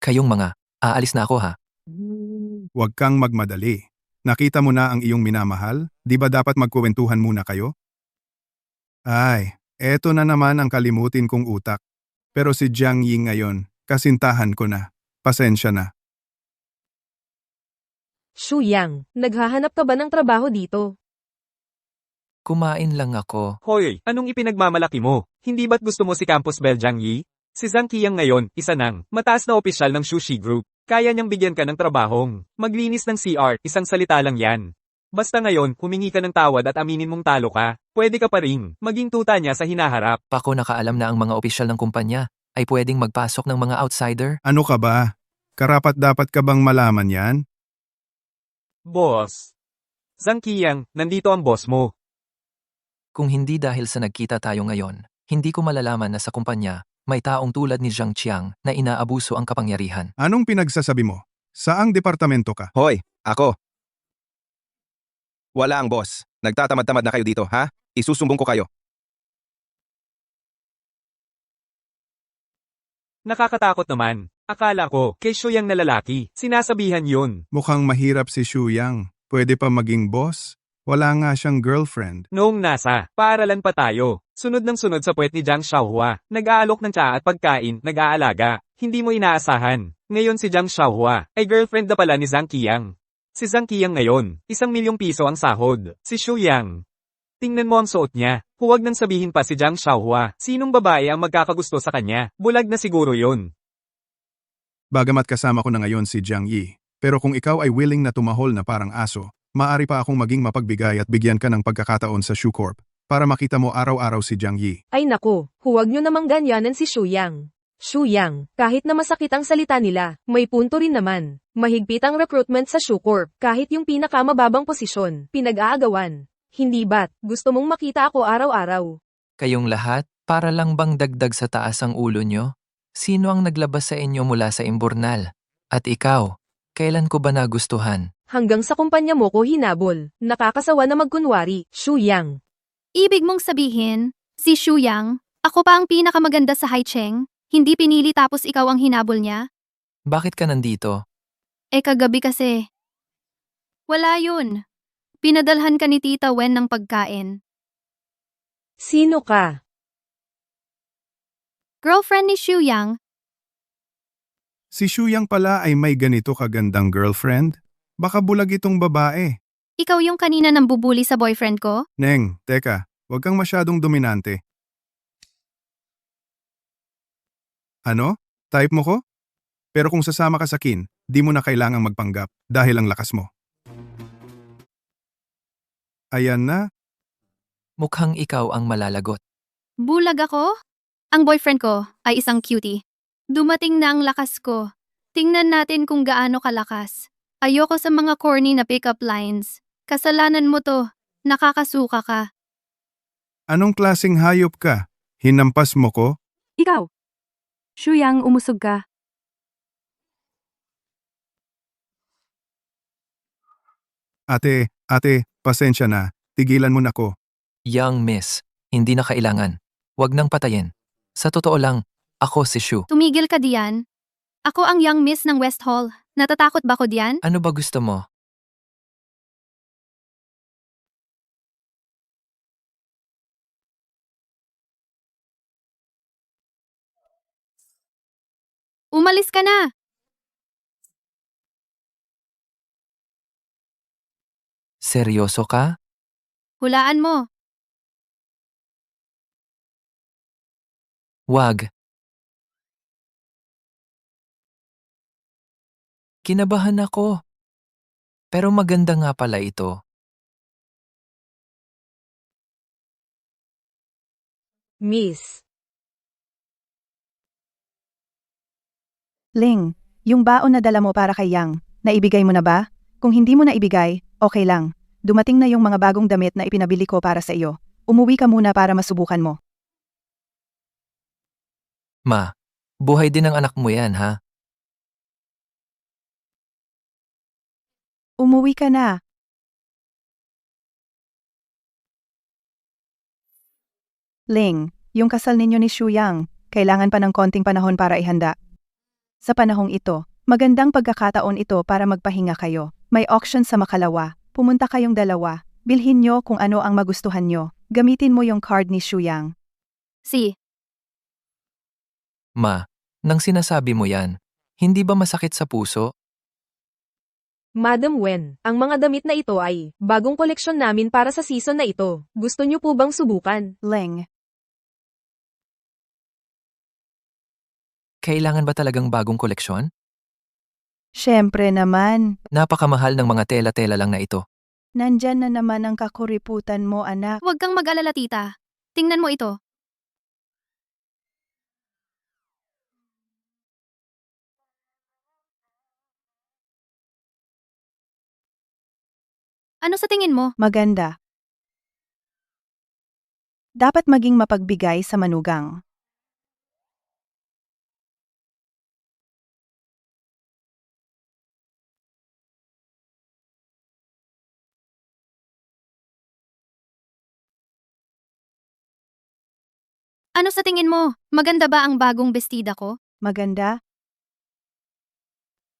Kayong mga, aalis na ako ha? Huwag kang magmadali. Nakita mo na ang iyong minamahal? Di ba dapat magkwentuhan muna kayo? Ay, eto na naman ang kalimutin kong utak. Pero si Jiang Yi ngayon, kasintahan ko na. Pasensya na. Shuyang, naghahanap ka ba ng trabaho dito? Kumain lang ako. Hoy, anong ipinagmamalaki mo? Hindi ba't gusto mo si Campus Bell Jiang Yi? Si Zhang Qiyang ngayon, isa ng mataas na opisyal ng sushi group. Kaya niyang bigyan ka ng trabahong maglinis ng CR, isang salita lang yan. Basta ngayon, humingi ka ng tawad at aminin mong talo ka, pwede ka pa rin maging tuta niya sa hinaharap. Pako nakaalam na ang mga opisyal ng kumpanya ay pwedeng magpasok ng mga outsider. Ano ka ba? Karapat dapat ka bang malaman yan? Boss. Zhang Qiyang, nandito ang boss mo. Kung hindi dahil sa nagkita tayo ngayon, hindi ko malalaman na sa kumpanya, may taong tulad ni Zhang Qiang na inaabuso ang kapangyarihan. Anong pinagsasabi mo? Saang departamento ka? Hoy, ako. Wala ang boss. Nagtatamad-tamad na kayo dito, ha? Isusumbong ko kayo. Nakakatakot naman. Akala ko, kay Shuyang na lalaki, sinasabihan yun. Mukhang mahirap si Shuyang. Pwede pa maging boss? Wala nga siyang girlfriend. Noong nasa paaralan pa tayo, sunod ng sunod sa puwet ni Jiang Xiaohua, nag-aalok ng tsaa at pagkain, nag-aalaga, hindi mo inaasahan. Ngayon si Jiang Xiaohua ay girlfriend na pala ni Zhang Qiyang. Si Zhang Qiyang ngayon, 1,000,000 piso ang sahod. Si Shuyang, tingnan mo ang suot niya. Huwag nang sabihin pa si Jiang Xiaohua, sinong babae ang magkakagusto sa kanya, bulag na siguro yun. Bagamat kasama ko na ngayon si Jiang Yi, pero kung ikaw ay willing na tumahol na parang aso, maari pa akong maging mapagbigay at bigyan ka ng pagkakataon sa Shoe Corp para makita mo araw-araw si Jiang Yi. Ay naku, huwag nyo namang ganyanan si Shuyang. Shuyang, kahit na masakit ang salita nila, may punto rin naman. Mahigpit ang recruitment sa Shoe Corp, kahit yung pinakamababang posisyon, pinag-aagawan. Hindi ba't gusto mong makita ako araw-araw? Kayong lahat, para lang bang dagdag sa taas ang ulo nyo? Sino ang naglabas sa inyo mula sa imburnal? At ikaw, kailan ko ba nagustuhan? Hanggang sa kumpanya mo ko hinabol. Nakakasawa na magkunwari, Shuyang. Ibig mong sabihin, si Shuyang, Ako pa ang pinakamaganda sa Haicheng? Hindi pinili tapos ikaw ang hinabol niya? Bakit ka nandito? Kagabi kasi. Wala yun. Pinadalhan ka ni Tita Wen ng pagkain. Sino ka? Girlfriend ni Xu Yang. Si Shuyang pala ay may ganito kagandang girlfriend? Baka bulag itong babae. Ikaw yung kanina nang bubuli sa boyfriend ko? Neng, teka, huwag kang masyadong dominante. Ano? Type mo ko? Pero kung sasama ka sa kin, di mo na kailangang magpanggap dahil ang lakas mo. Ayan na, Mukhang ikaw ang malalagot. Bulag ako? Ang boyfriend ko ay isang cutie. Dumating na ang lakas ko. Tingnan natin kung gaano kalakas. Ayoko sa mga corny na pick-up lines. Kasalanan mo to. Nakakasuka ka. anong klaseng hayop ka? Hinampas mo ko? Ikaw. Shuyang, umusog ka. Ate, pasensya na. Tigilan mo na ko. Young miss, hindi na kailangan. Huwag nang patayin. Sa totoo lang, ako si Shu. Tumigil ka diyan. Ako ang young miss ng West Hall. Natatakot ba ko diyan? Ano ba gusto mo? Umalis ka na! Seryoso ka? Hulaan mo. Wag. Kinabahan ako. Pero maganda nga pala ito. Miss. Ling, yung baon na dala mo para kay Yang, naibigay mo na ba? Kung hindi mo naibigay, okay lang. Dumating na yung mga bagong damit na ipinabili ko para sa iyo. Umuwi ka muna para masubukan mo. Ma, buhay din ng anak mo yan, ha? Umuwi ka na. Ling, yung kasal ninyo ni Xu Yang, kailangan pa ng konting panahon para ihanda. Sa panahong ito, magandang pagkakataon ito para magpahinga kayo. May auction sa Makalawa. Pumunta kayong dalawa. Bilhin nyo kung ano ang magustuhan nyo. Gamitin mo yung card ni Xu Yang. Si. Ma, nang sinasabi mo yan, hindi ba masakit sa puso? Madam Wen, ang mga damit na ito ay bagong koleksyon namin para sa season na ito. Gusto niyo po bang subukan? Ling, Kailangan ba talagang bagong koleksyon? syempre naman. Napakamahal ng mga tela-tela lang na ito. Nandyan na naman ang kakuriputan mo, anak. Huwag kang mag-alala, tita. Tingnan mo ito. Ano sa tingin mo? Maganda. Dapat maging mapagbigay sa manugang. Ano sa tingin mo? Maganda ba ang bagong bestida ko? Maganda?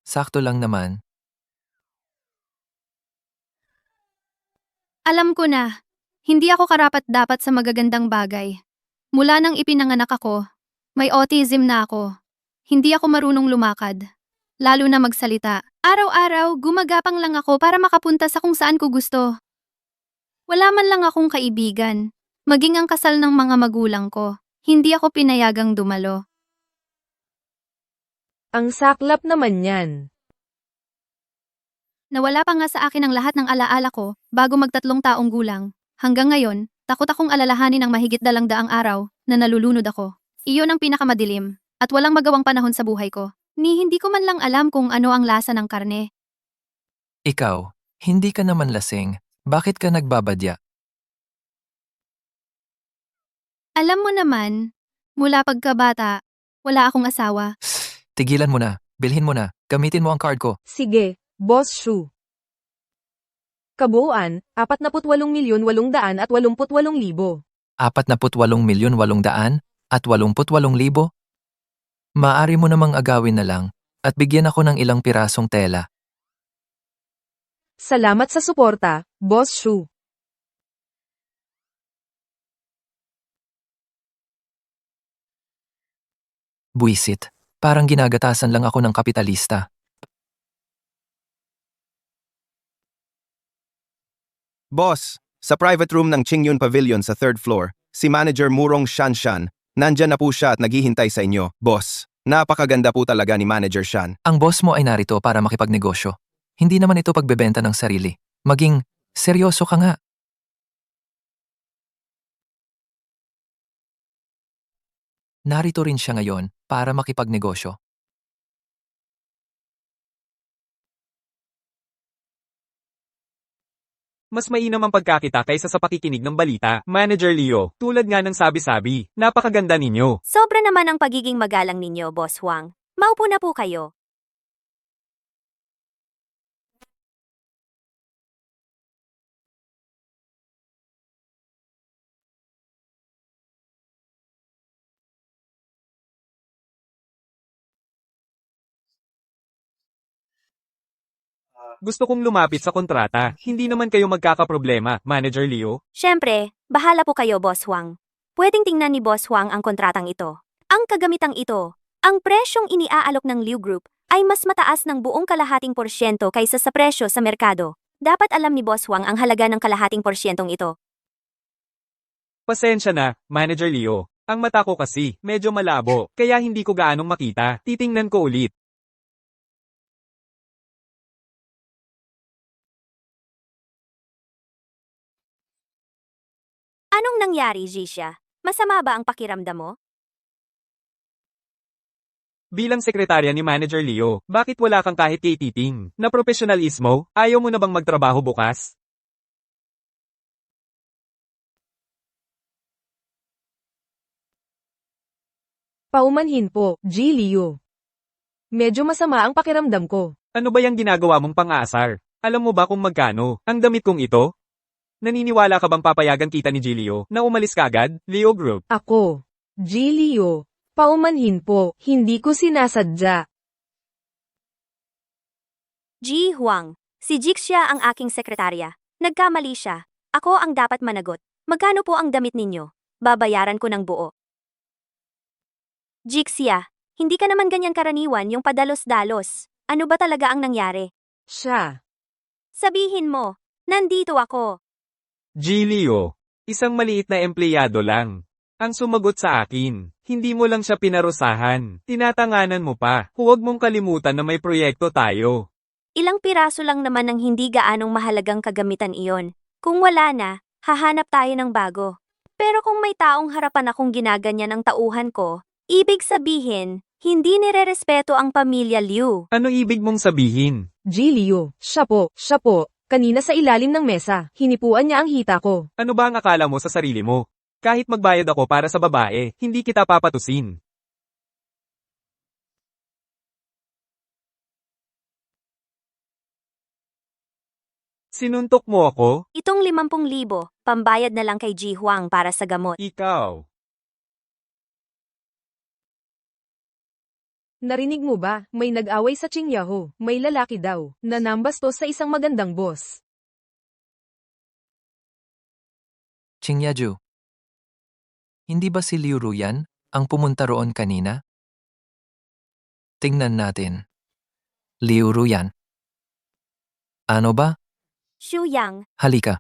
Sakto lang naman. Alam ko na. Hindi ako karapat-dapat sa magagandang bagay. Mula nang ipinanganak ako, may autism na ako. Hindi ako marunong lumakad. Lalo na magsalita. Araw-araw, gumagapang lang ako para makapunta sa kung saan ko gusto. Wala man lang akong kaibigan. Maging ang kasal ng mga magulang ko. Hindi ako pinayagang dumalo. Ang saklap naman yan. Nawala pa nga sa akin ang lahat ng alaala ko bago mag-3 taong gulang. Hanggang ngayon, takot akong alalahanin ang mahigit 200 araw na nalulunod ako. Iyon ang pinakamadilim at walang magawang panahon sa buhay ko. Ni hindi ko man lang alam kung ano ang lasa ng karne. Ikaw, hindi ka naman lasing. Bakit ka nagbabadya? Alam mo naman, mula pagkabata, wala akong asawa. Tigilan mo na. Bilhin mo na. Gamitin mo ang card ko. Sige, Boss Shu. Kabuuan, 48,888,000. 48,800,000? At 88,000? Maaari mo namang agawin na lang at bigyan ako ng ilang pirasong tela. Salamat sa suporta, Boss Shu. Buisit. Parang ginagatasan lang ako ng kapitalista. Boss, sa private room ng Qingyun Pavilion sa 3rd floor, si Manager Murong Shanshan, nandyan na po siya at naghihintay sa inyo, boss. Napakaganda po talaga ni Manager Shan. Ang boss mo ay narito para makipagnegosyo. Hindi naman ito pagbebenta ng sarili. Maging seryoso ka nga. Narito rin siya ngayon para makipagnegosyo. Mas mainam ang pagkakita kaysa sa pakikinig ng balita. Manager Leo, tulad nga ng sabi-sabi, napakaganda ninyo. Sobra naman ang pagiging magalang ninyo, Boss Huang. Maupo na po kayo. Gusto kong lumapit sa kontrata. Hindi naman kayo magkakaproblema, Manager Leo. Siyempre, bahala po kayo, Boss Huang. Pwedeng tingnan ni Boss Huang ang kontratang ito. Ang kagamitang ito, ang presyong iniaalok ng Liu Group ay mas mataas ng buong kalahating porsyento kaysa sa presyo sa merkado. Dapat alam ni Boss Huang ang halaga ng kalahating porsyentong ito. Pasensya na, Manager Leo. Ang mata ko kasi, medyo malabo, kaya hindi ko gaanong makita. Titingnan ko ulit. Anong nangyari, Jisha? Masama ba ang pakiramdam mo? Bilang sekretarya ni Manager Leo, bakit wala kang kahit kay titing? Na profesionalismo? Ayaw mo na bang magtrabaho bukas? Paumanhin po, G. Liu. Medyo masama ang pakiramdam ko. Ano ba yung ginagawa mong pang-aasar? Alam mo ba kung magkano ang damit kong ito? Naniniwala ka bang papayagan kita ni Gilio na umalis kagad, Leo Group? Ako, G. Liu. Paumanhin po, hindi ko sinasadya. Ji Huang, si Jixia ang aking sekretarya. Nagkamali siya. Ako ang dapat managot. Magkano po ang damit ninyo? Babayaran ko ng buo. Jixia, hindi ka naman ganyan karaniwan yung padalos-dalos. Ano ba talaga ang nangyari? Siya. Sabihin mo, nandito ako. Gilio, isang maliit na empleyado lang. Ang sumagot sa akin, hindi mo lang siya pinarusahan, tinatanganan mo pa. Huwag mong kalimutan na may proyekto tayo. Ilang piraso lang naman ng hindi gaanong mahalagang kagamitan iyon. Kung wala na, hahanap tayo ng bago. Pero kung may taong harapan akong ginaganyan ang tauhan ko, ibig sabihin, hindi nirerespeto ang pamilya Liu. Ano ibig mong sabihin? G. Liu, siya po. Kanina sa ilalim ng mesa, hinipuan niya ang hita ko. Ano ba ang akala mo sa sarili mo? Kahit magbayad ako para sa babae, hindi kita papatusin. Sinuntok mo ako? Itong 50,000, pambayad na lang kay Ji Huang para sa gamot. Ikaw. Narinig mo ba? May nag-away sa Qingyaho. May lalaki daw, na nambastos sa isang magandang boss. Qingyaju. Hindi ba si Liu Ruyan ang pumunta roon kanina? Tingnan natin. Liu Ruyan. Ano ba? Xu Yang, Halika.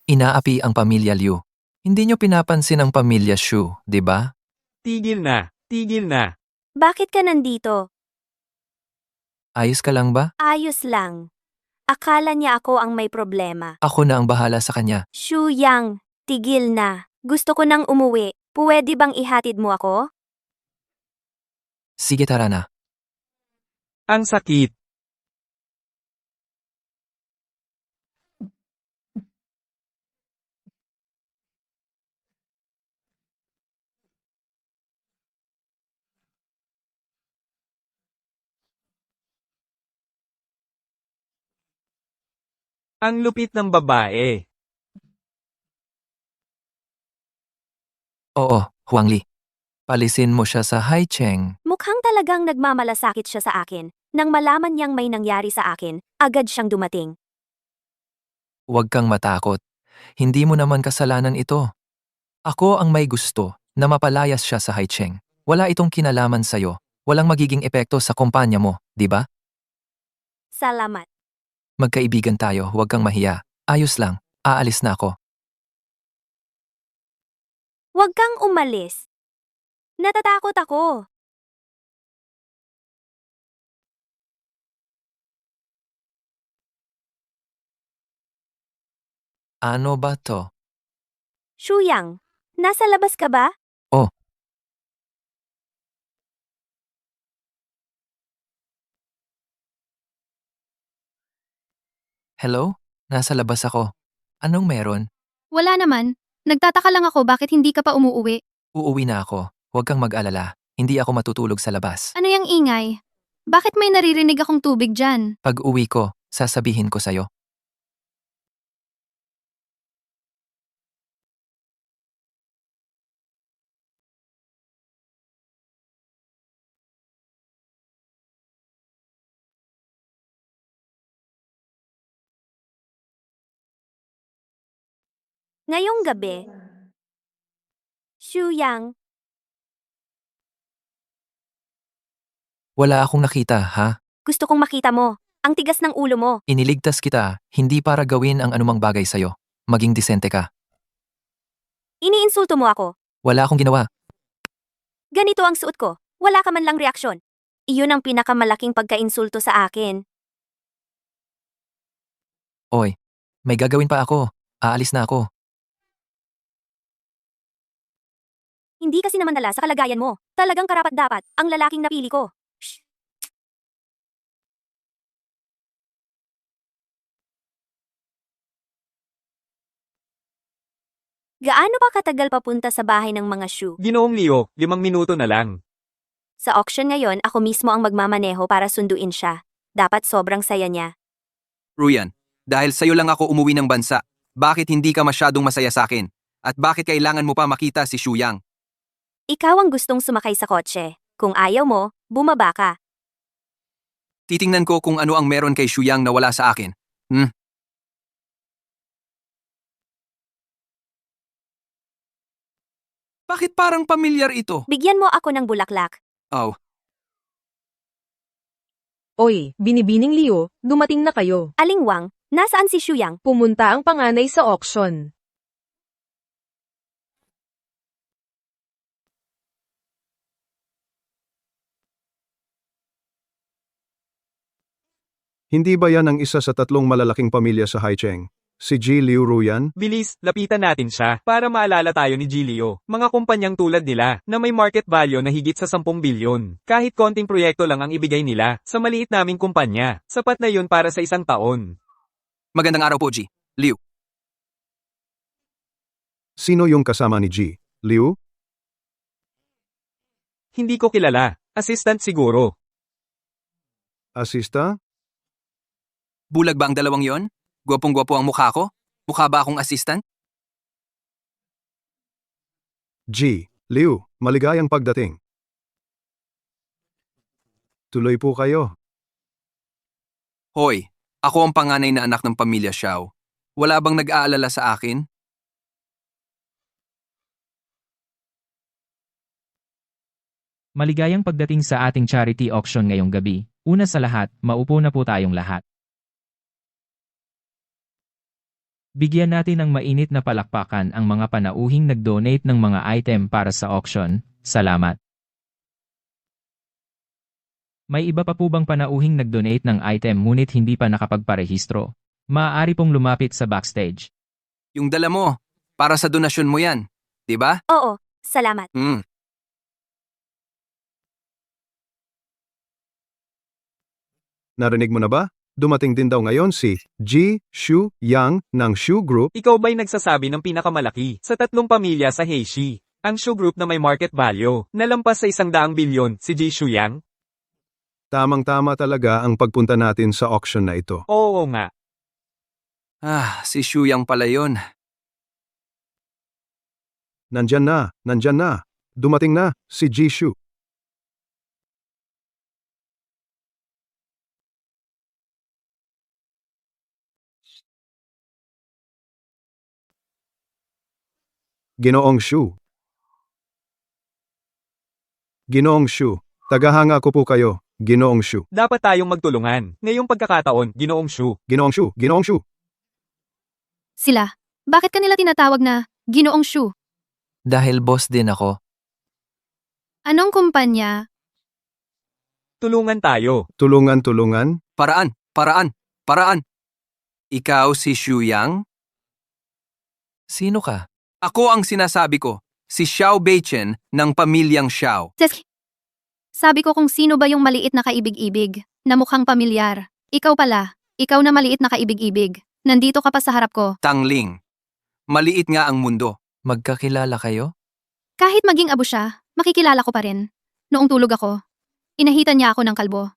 Inaapi ang pamilya Liu. Hindi nyo pinapansin ang pamilya Xu, di ba? Tigil na. Tigil na. bakit ka nandito? Ayos ka lang ba? Ayos lang. Akala niya ako ang may problema. Ako na ang bahala sa kanya. Xu Yang, tigil na. Gusto ko nang umuwi. Pwede bang ihatid mo ako? Sige, tara na. Ang sakit. Ang lupit ng babae. Oo, Huang Li. Palisin mo siya sa Haicheng. Mukhang talagang nagmamalasakit siya sa akin. Nang malaman niyang may nangyari sa akin, agad siyang dumating. Huwag kang matakot. Hindi mo naman kasalanan ito. Ako ang may gusto na mapalayas siya sa Haicheng. Wala itong kinalaman sa'yo. Walang magiging epekto sa kumpanya mo, di ba? Salamat. Magkaibigan tayo, huwag kang mahiya. Ayos lang, aalis na ako. Huwag kang umalis. Natatakot ako. Ano ba to? Shuyang, nasa labas ka ba? Oh. Hello? Nasa labas ako. Anong meron? Wala naman. Nagtataka lang ako bakit hindi ka pa umuuwi. Uuwi na ako. Huwag kang mag-alala. Hindi ako matutulog sa labas. Ano yung ingay? Bakit may naririnig akong tubig dyan? Pag uwi ko, sasabihin ko sa'yo. Ngayong gabi. Shuyang, Wala akong nakita, ha? gusto kong makita mo. Ang tigas ng ulo mo. Iniligtas kita, hindi para gawin ang anumang bagay sa'yo. Maging disente ka. Iniinsulto mo ako. Wala akong ginawa. Ganito ang suot ko. Wala ka man lang reaksyon. Iyon ang pinakamalaking pagkainsulto sa akin. Oy, may gagawin pa ako. Aalis na ako. Hindi kasi naman dala sa kalagayan mo. Talagang karapat-dapat ang lalaking napili ko. Shh. Gaano pa katagal papunta sa bahay ng mga Shu? Ginoong Leo, 5 minuto na lang. Sa auction ngayon, ako mismo ang magmamaneho para sunduin siya. Dapat sobrang saya niya. Ruyan, dahil sa'yo lang ako umuwi ng bansa, bakit hindi ka masyadong masaya sa akin? At bakit kailangan mo pa makita si Shuyang? Ikaw ang gustong sumakay sa kotse. Kung ayaw mo, bumaba ka. Titingnan ko kung ano ang meron kay Shuyang na wala sa akin. Bakit parang pamilyar ito? Bigyan mo ako ng bulaklak. Oh, Oy, binibining Leo, dumating na kayo. Aling Wang, nasaan si Shuyang? Pumunta ang panganay sa auction. Hindi ba yan ang isa sa 3 malalaking pamilya sa Haicheng? Si Ji Liu Ruyan? Bilis, lapitan natin siya para maalala tayo ni Gilio. Mga kumpanyang tulad nila na may market value na higit sa 10 bilyon. Kahit konting proyekto lang ang ibigay nila sa maliit naming kumpanya. Sapat na yun para sa 1 taon. magandang araw po, G. Liu. Sino yung kasama ni Ji? Liu? Hindi ko kilala. Assistant siguro. Asista? Bulag ba ang dalawang yon? Gwapong-gwapo ang mukha ko? Mukha ba akong assistant? Ji, Liu, maligayang pagdating. Tuloy po kayo. Hoy, ako ang panganay na anak ng pamilya Xiao. Wala bang nag-aalala sa akin? Maligayang pagdating sa ating charity auction ngayong gabi. Una sa lahat, maupo na po tayong lahat. Bigyan natin ng mainit na palakpakan ang mga panauhing nag-donate ng mga item para sa auction. Salamat. May iba pa po bang panauhing nag-donate ng item ngunit hindi pa nakapagparehistro? Maaari pong lumapit sa backstage. Yung dala mo, para sa donasyon mo yan. Diba? Oo, salamat. Narinig mo na ba? Dumating din daw ngayon si Ji Shu Yang ng Shu Group. Ikaw ba'y nagsasabi ng pinakamalaki sa 3 pamilya sa Heishi? Ang Shu Group na may market value na lampas sa 100 bilyon, si Ji Shuyang? Tamang-tama talaga ang pagpunta natin sa auction na ito. Oo nga. Si Shuyang pala yun. Nandyan na. Dumating na, si Jishu. Ginoong Shu. Ginoong Shu, tagahanga ko po kayo, Ginoong Shu. Dapat tayong magtulungan. Ngayong pagkakataon, Ginoong Shu. Ginoong Shu, Ginoong Shu. Sila, bakit kanila tinatawag na Ginoong Shu? Dahil boss din ako. Anong kumpanya? Tulungan tayo. Tulungan. Paraan. Ikaw si Xu Yang? Sino ka? Ako ang sinasabi ko, si Xiao Beichen ng pamilyang Xiao. Sabi ko kung sino ba yung maliit na kaibig-ibig, na mukhang pamilyar. Ikaw pala, ikaw na maliit na kaibig-ibig. Nandito ka pa sa harap ko. Tangling. Maliit nga ang mundo. Magkakilala kayo? Kahit maging abo siya, makikilala ko pa rin. Noong tulog ako, inahitan niya ako ng kalbo.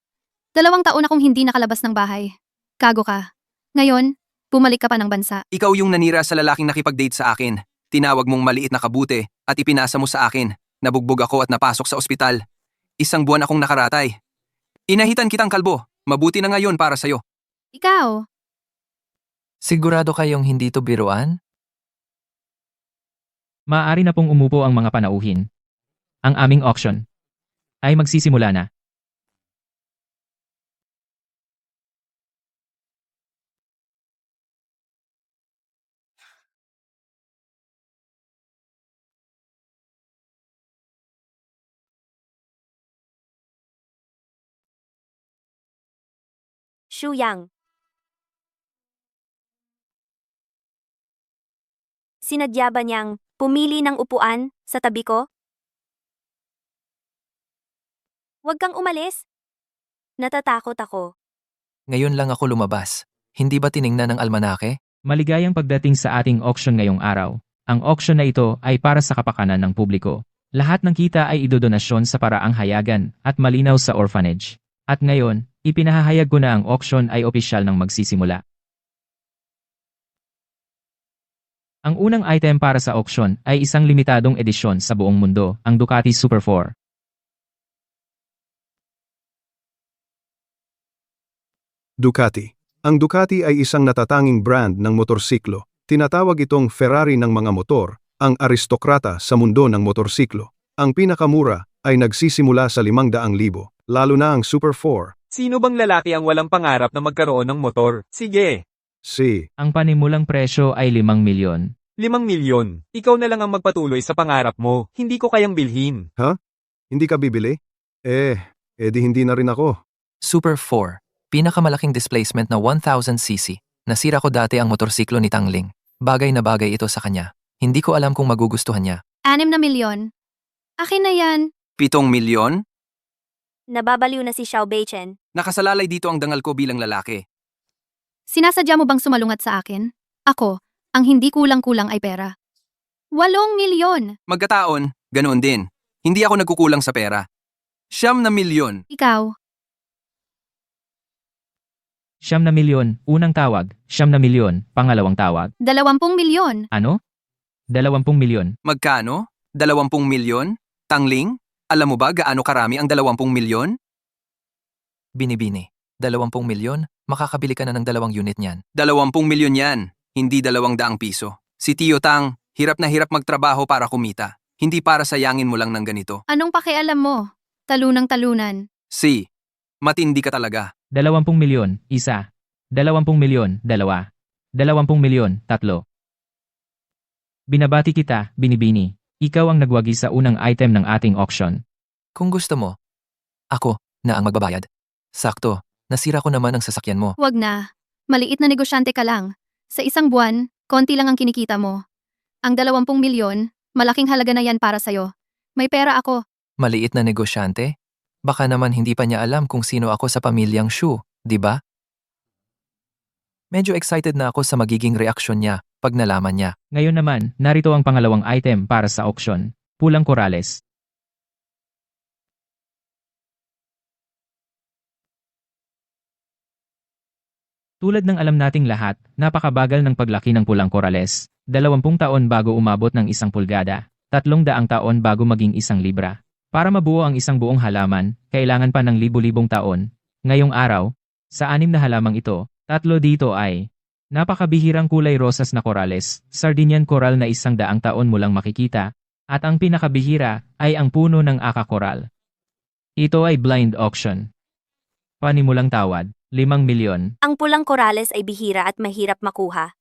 2 taon akong hindi nakalabas ng bahay. Kago ka. Ngayon, bumalik ka pa ng bansa. Ikaw yung nanira sa lalaking nakipag-date sa akin. Tinawag mong maliit na kabuti at ipinasa mo sa akin. Nabugbog ako at napasok sa ospital. 1 buwan akong nakaratay. Inahitan kitang kalbo. Mabuti na ngayon para sa'yo. Ikaw, Sigurado kayong hindi to biruan? Maaari na pong umupo ang mga panauhin. Ang aming auction ay magsisimula na. Xu Yang. Sinadya ba niyang pumili ng upuan sa tabi ko? Huwag kang umalis. Natatakot ako. Ngayon lang ako lumabas. Hindi ba tiningnan ng almanake? Maligayang pagdating sa ating auction ngayong araw. Ang auction na ito ay para sa kapakanan ng publiko. Lahat ng kita ay idodonasyon sa paraang hayagan at malinaw sa orphanage. At ngayon, ipinahahayag ko na ang auction ay opisyal ng magsisimula. Ang unang item para sa auction ay isang limitadong edisyon sa buong mundo, ang Ducati Super 4. Ducati. Ang Ducati ay isang natatanging brand ng motorsiklo. Tinatawag itong Ferrari ng mga motor, ang aristokrata sa mundo ng motorsiklo. Ang pinakamura ay nagsisimula sa 500,000, lalo na ang Super 4. Sino bang lalaki ang walang pangarap na magkaroon ng motor? Sige. Si. Ang panimulang presyo ay 5 milyon. 5 milyon. Ikaw na lang ang magpatuloy sa pangarap mo. Hindi ko kayang bilhin. Hindi ka bibili? Di hindi na rin ako. Super 4. Pinakamalaking displacement na 1000cc. Nasira ko dati ang motorsiklo ni Tangling. Bagay na bagay ito sa kanya. Hindi ko alam kung magugustuhan niya. 6 na milyon. Akin na yan. 7 milyon? Nababaliw na si Xiao Beichen. Nakasalalay dito ang dangal ko bilang lalaki. Sinasadya mo bang sumalungat sa akin? Ako, ang hindi kulang-kulang ay pera. 8 milyon. Magkataon, ganoon din. Hindi ako nagkukulang sa pera. 9 milyon. Ikaw, 9 milyon, unang tawag. 9 milyon, pangalawang tawag. 20 milyon. Ano? 20 milyon. Magkano? 20 milyon? Tangling? Alam mo ba gaano karami ang 20 milyon? Binibini. 20 milyon? Makakabili ka na ng 2 unit niyan. 20 milyon yan, hindi 200 piso. Si Tio Tang, hirap na hirap magtrabaho para kumita. Hindi para sayangin mo lang ng ganito. Anong pakialam mo? Talunang-talunan. Si, matindi ka talaga. 20 milyon, 1. 20 milyon, 2. 20 milyon, 3. Binabati kita, Binibini. Ikaw ang nagwagi sa unang item ng ating auction. Kung gusto mo, ako na ang magbabayad. Sakto, nasira ko naman ang sasakyan mo. Huwag na. Maliit na negosyante ka lang. Sa isang buwan, konti lang ang kinikita mo. Ang 20 milyon, malaking halaga na yan para sa'yo. May pera ako. Maliit na negosyante? Baka naman hindi pa niya alam kung sino ako sa pamilyang Shu, di ba? Medyo excited na ako sa magiging reaksyon niya pag nalaman niya. Ngayon naman, narito ang pangalawang item para sa auction. Pulang Corales. Tulad ng alam nating lahat, napakabagal ng paglaki ng pulang Corales. 20 taon bago umabot ng 1 pulgada. 300 taon bago maging 1 libra. Para mabuo ang isang buong halaman, kailangan pa ng libu-libong taon. Ngayong araw, sa 6 na halamang ito, 3 dito ay napakabihirang kulay rosas na korales, Sardinian coral na 100 taon mo lang makikita, at ang pinakabihira ay ang puno ng aka coral. Ito ay blind auction. Panimulang tawad, 5 milyon. Ang pulang korales ay bihira at mahirap makuha.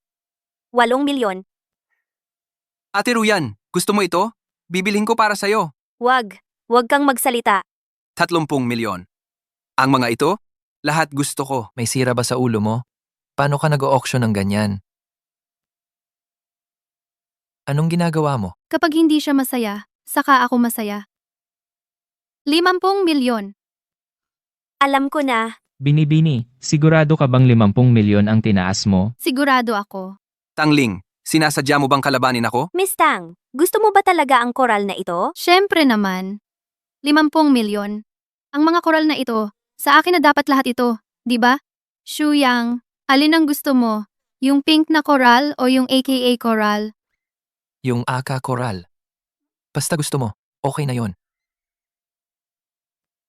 8 milyon. Ate Ruyan, gusto mo ito? Bibilhin ko para sa'yo. Wag kang magsalita. 30 milyon. Ang mga ito, lahat gusto ko. May sira ba sa ulo mo? Paano ka nag-auction ng ganyan? Anong ginagawa mo? Kapag hindi siya masaya, saka ako masaya. 50 milyon. Alam ko na. Binibini, sigurado ka bang 50 milyon ang tinaas mo? Sigurado ako. Tangling, sinasadya mo bang kalabanin ako? Miss Tang, gusto mo ba talaga ang koral na ito? Siyempre naman. 50 milyon. Ang mga koral na ito, sa akin na dapat lahat ito, di ba? Shuyang, alin ang gusto mo? Yung pink na koral o yung aka coral? Yung aka coral. Basta gusto mo, okay na yon.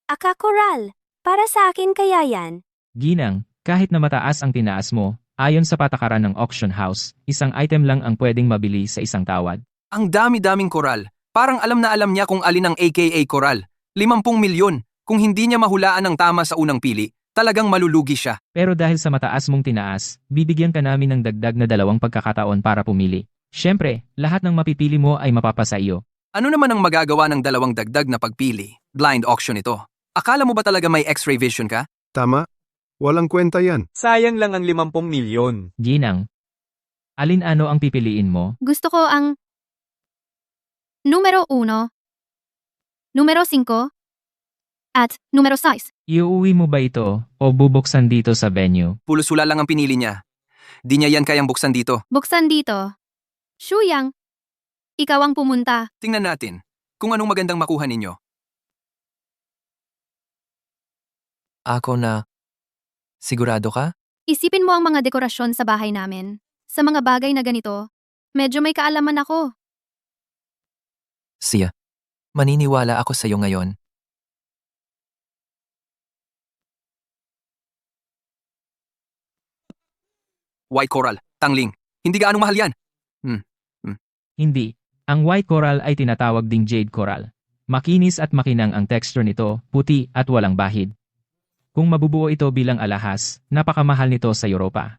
Aka koral. Para sa akin kaya yan. Ginang, kahit na mataas ang tinaas mo, ayon sa patakaran ng auction house, isang item lang ang pwedeng mabili sa isang tawad. Ang dami-daming koral. Parang alam na alam niya kung alin ang aka koral. 50 milyon. Kung hindi niya mahulaan ng tama sa unang pili, talagang malulugi siya. Pero dahil sa mataas mong tinaas, bibigyan ka namin ng dagdag na 2 pagkakataon para pumili. Siyempre, lahat ng mapipili mo ay mapapasa iyo. Ano naman ang magagawa ng 2 dagdag na pagpili? Blind auction ito. Akala mo ba talaga may x-ray vision ka? Tama? Walang kwenta yan. Sayang lang ang 50 milyon. Ginang, alin ano ang pipiliin mo? Gusto ko ang numero 1, numero 5, at numero 6. Iuuwi mo ba ito o bubuksan dito sa venue? Pulusula lang ang pinili niya. Di niya yan kayang buksan dito. Buksan dito. Shuyang, ikaw ang pumunta. Tingnan natin kung anong magandang makuha ninyo. Ako na. Sigurado ka? Isipin mo ang mga dekorasyon sa bahay namin. Sa mga bagay na ganito, medyo may kaalaman ako. Siya. Maniniwala ako sa iyo ngayon. White coral, tangling. Hindi gaano mahal yan. Hindi. Ang white coral ay tinatawag ding jade coral. Makinis at makinang ang texture nito, puti at walang bahid. Kung mabubuo ito bilang alahas, napakamahal nito sa Europa.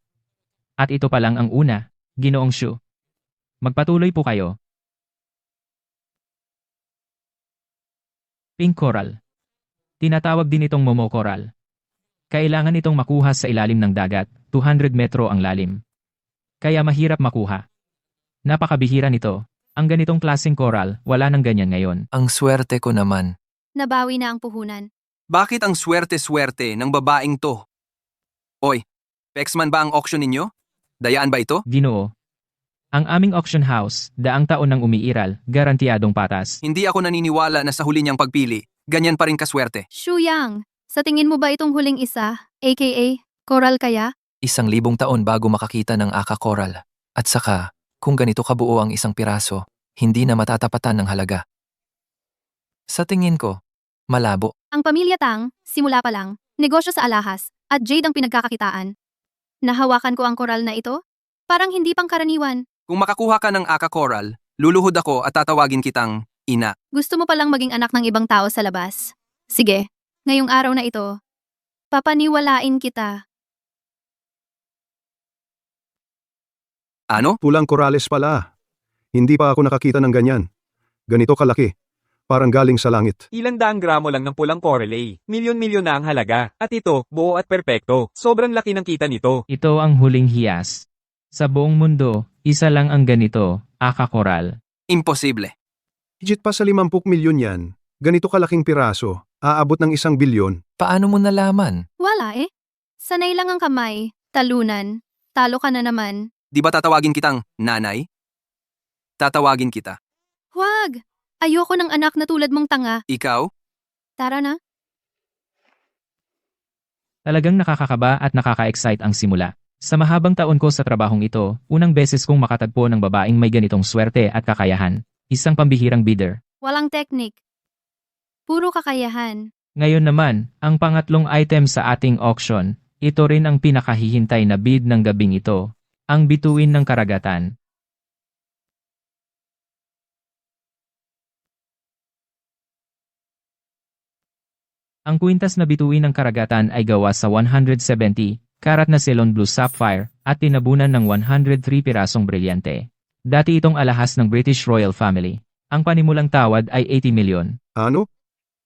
At ito pa lang ang una, Ginoong Shu. Magpatuloy po kayo. Pink coral. Tinatawag din itong momo coral. Kailangan itong makuha sa ilalim ng dagat, 200 metro ang lalim. Kaya mahirap makuha. Napakabihira nito. Ang ganitong klaseng coral, wala nang ganyan ngayon. Ang swerte ko naman. Nabawi na ang puhunan. Bakit ang swerte-swerte ng babaeng to? Oy, Pexman ba ang auction ninyo? Dayaan ba ito? Ginoo. Ang aming auction house, daang taon nang umiiral, garantiyadong patas. Hindi ako naniniwala na sa huli niyang pagpili, ganyan pa rin kaswerte. Shuyang, sa tingin mo ba itong huling isa, aka coral kaya? 1,000 taon bago makakita ng aka coral. At saka, kung ganito kabuo ang isang piraso, hindi na matatapatan ng halaga. Sa tingin ko, malabo. Ang pamilya Tang, simula pa lang, negosyo sa alahas, at jade ang pinagkakakitaan. Nahawakan ko ang coral na ito? Parang hindi pangkaraniwan. Kung makakuha ka ng aka coral, luluhod ako at tatawagin kitang ina. Gusto mo palang maging anak ng ibang tao sa labas. Sige, ngayong araw na ito, papaniwalain kita. Ano? Pulang korales pala. Hindi pa ako nakakita ng ganyan. Ganito kalaki. Parang galing sa langit. Ilang daang gramo lang ng pulang coral eh. Milyon-milyon na ang halaga. At ito, buo at perpekto. Sobrang laki ng kita nito. Ito ang huling hiyas. Sa buong mundo, isa lang ang ganito, aka coral. Imposible. Higit pa sa 50 milyon yan. Ganito kalaking piraso. Aabot ng 1 bilyon. Paano mo nalaman? Wala eh. Sanay lang ang kamay, talunan, talo ka na naman. Di ba tatawagin kitang nanay? Tatawagin kita. Huwag! Ayoko ng anak na tulad mong tanga. Ikaw? Tara na. Talagang nakakakaba at nakaka-excite ang simula. Sa mahabang taon ko sa trabahong ito, unang beses kong makatagpo ng babaeng may ganitong swerte at kakayahan. Isang pambihirang bidder. Walang teknik. Puro kakayahan. Ngayon naman, ang pangatlong item sa ating auction, ito rin ang pinakahihintay na bid ng gabing ito, ang bituin ng karagatan. Ang kwintas na bituin ng karagatan ay gawa sa 170 karat na Ceylon Blue Sapphire at tinabunan ng 103 pirasong brilyante. Dati itong alahas ng British Royal Family. Ang panimulang tawad ay 80 milyon. Ano?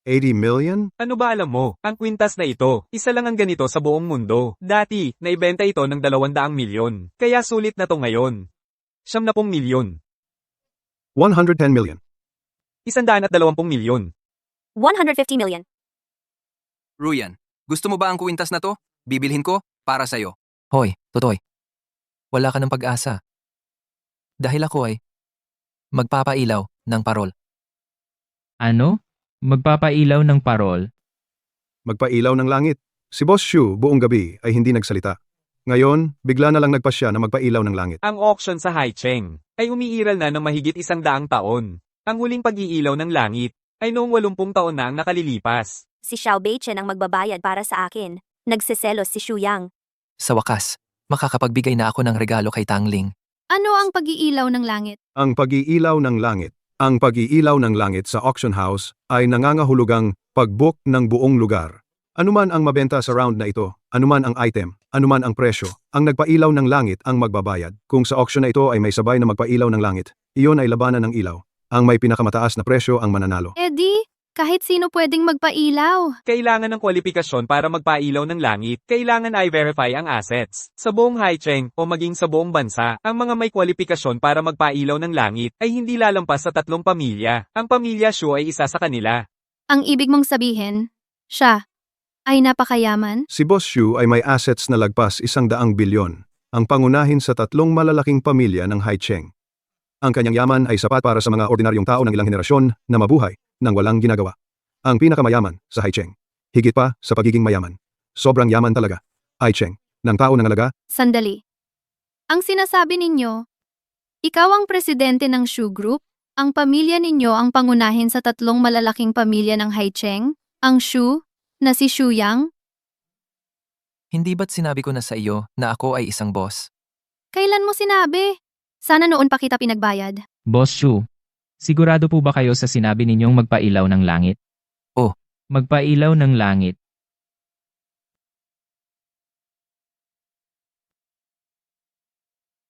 80 million? Ano ba alam mo? Ang kwintas na ito, isa lang ang ganito sa buong mundo. Dati, naibenta ito ng 200 milyon. Kaya sulit na to ngayon. 70 milyon. 110 million. 120 milyon. 150 million. Ruyan, gusto mo ba ang kuwintas na to? Bibilhin ko, para sa'yo. Hoy, Totoy. Wala ka ng pag-asa. Dahil ako ay magpapailaw ng parol. Ano? Magpapailaw ng parol? Magpailaw ng langit. Si Boss Shu buong gabi ay hindi nagsalita. Ngayon, bigla na lang nagpasya na magpailaw ng langit. Ang auction sa Haicheng ay umiiral na ng mahigit 100 taon. Ang huling pag-iilaw ng langit ay noong 80 taon na ang nakalilipas. Si Xiao Beichen ang magbabayad para sa akin. Nagseselos si Xu Yang. Sa wakas, makakapagbigay na ako ng regalo kay Tangling. Ano ang pag-iilaw ng langit? Ang pag-iilaw ng langit. Ang pag-iilaw ng langit sa auction house ay nangangahulugang pag-book ng buong lugar. Anuman ang mabenta sa round na ito, anuman ang item, anuman ang presyo, ang nagpailaw ng langit ang magbabayad. Kung sa auction na ito ay may sabay na magpailaw ng langit, iyon ay labanan ng ilaw. Ang may pinakamataas na presyo ang mananalo. Eddie, kahit sino pwedeng magpailaw. Kailangan ng kwalifikasyon para magpailaw ng langit. Kailangan ay verify ang assets. Sa buong Haicheng o maging sa buong bansa, ang mga may kwalifikasyon para magpailaw ng langit ay hindi lalampas sa 3 pamilya. Ang pamilya Shu ay isa sa kanila. Ang ibig mong sabihin, siya ay napakayaman? Si Boss Shu ay may assets na lagpas 100 bilyon, ang pangunahin sa 3 malalaking pamilya ng Haicheng. Ang kanyang yaman ay sapat para sa mga ordinaryong tao ng ilang henerasyon na mabuhay nang walang ginagawa. Ang pinakamayaman sa Haicheng. Higit pa sa pagiging mayaman. Sobrang yaman talaga. Haicheng, ng tao ng alaga. Sandali. Ang sinasabi ninyo, ikaw ang presidente ng Shu Group? Ang pamilya ninyo ang pangunahin sa 3 malalaking pamilya ng Haicheng? Ang Shu, na si Xu Yang? Hindi ba't sinabi ko na sa iyo na ako ay isang boss? Kailan mo sinabi? Sana noon pa kita pinagbayad. Boss Shu, sigurado po ba kayo sa sinabi ninyong magpailaw ng langit? Oh. Magpailaw ng langit.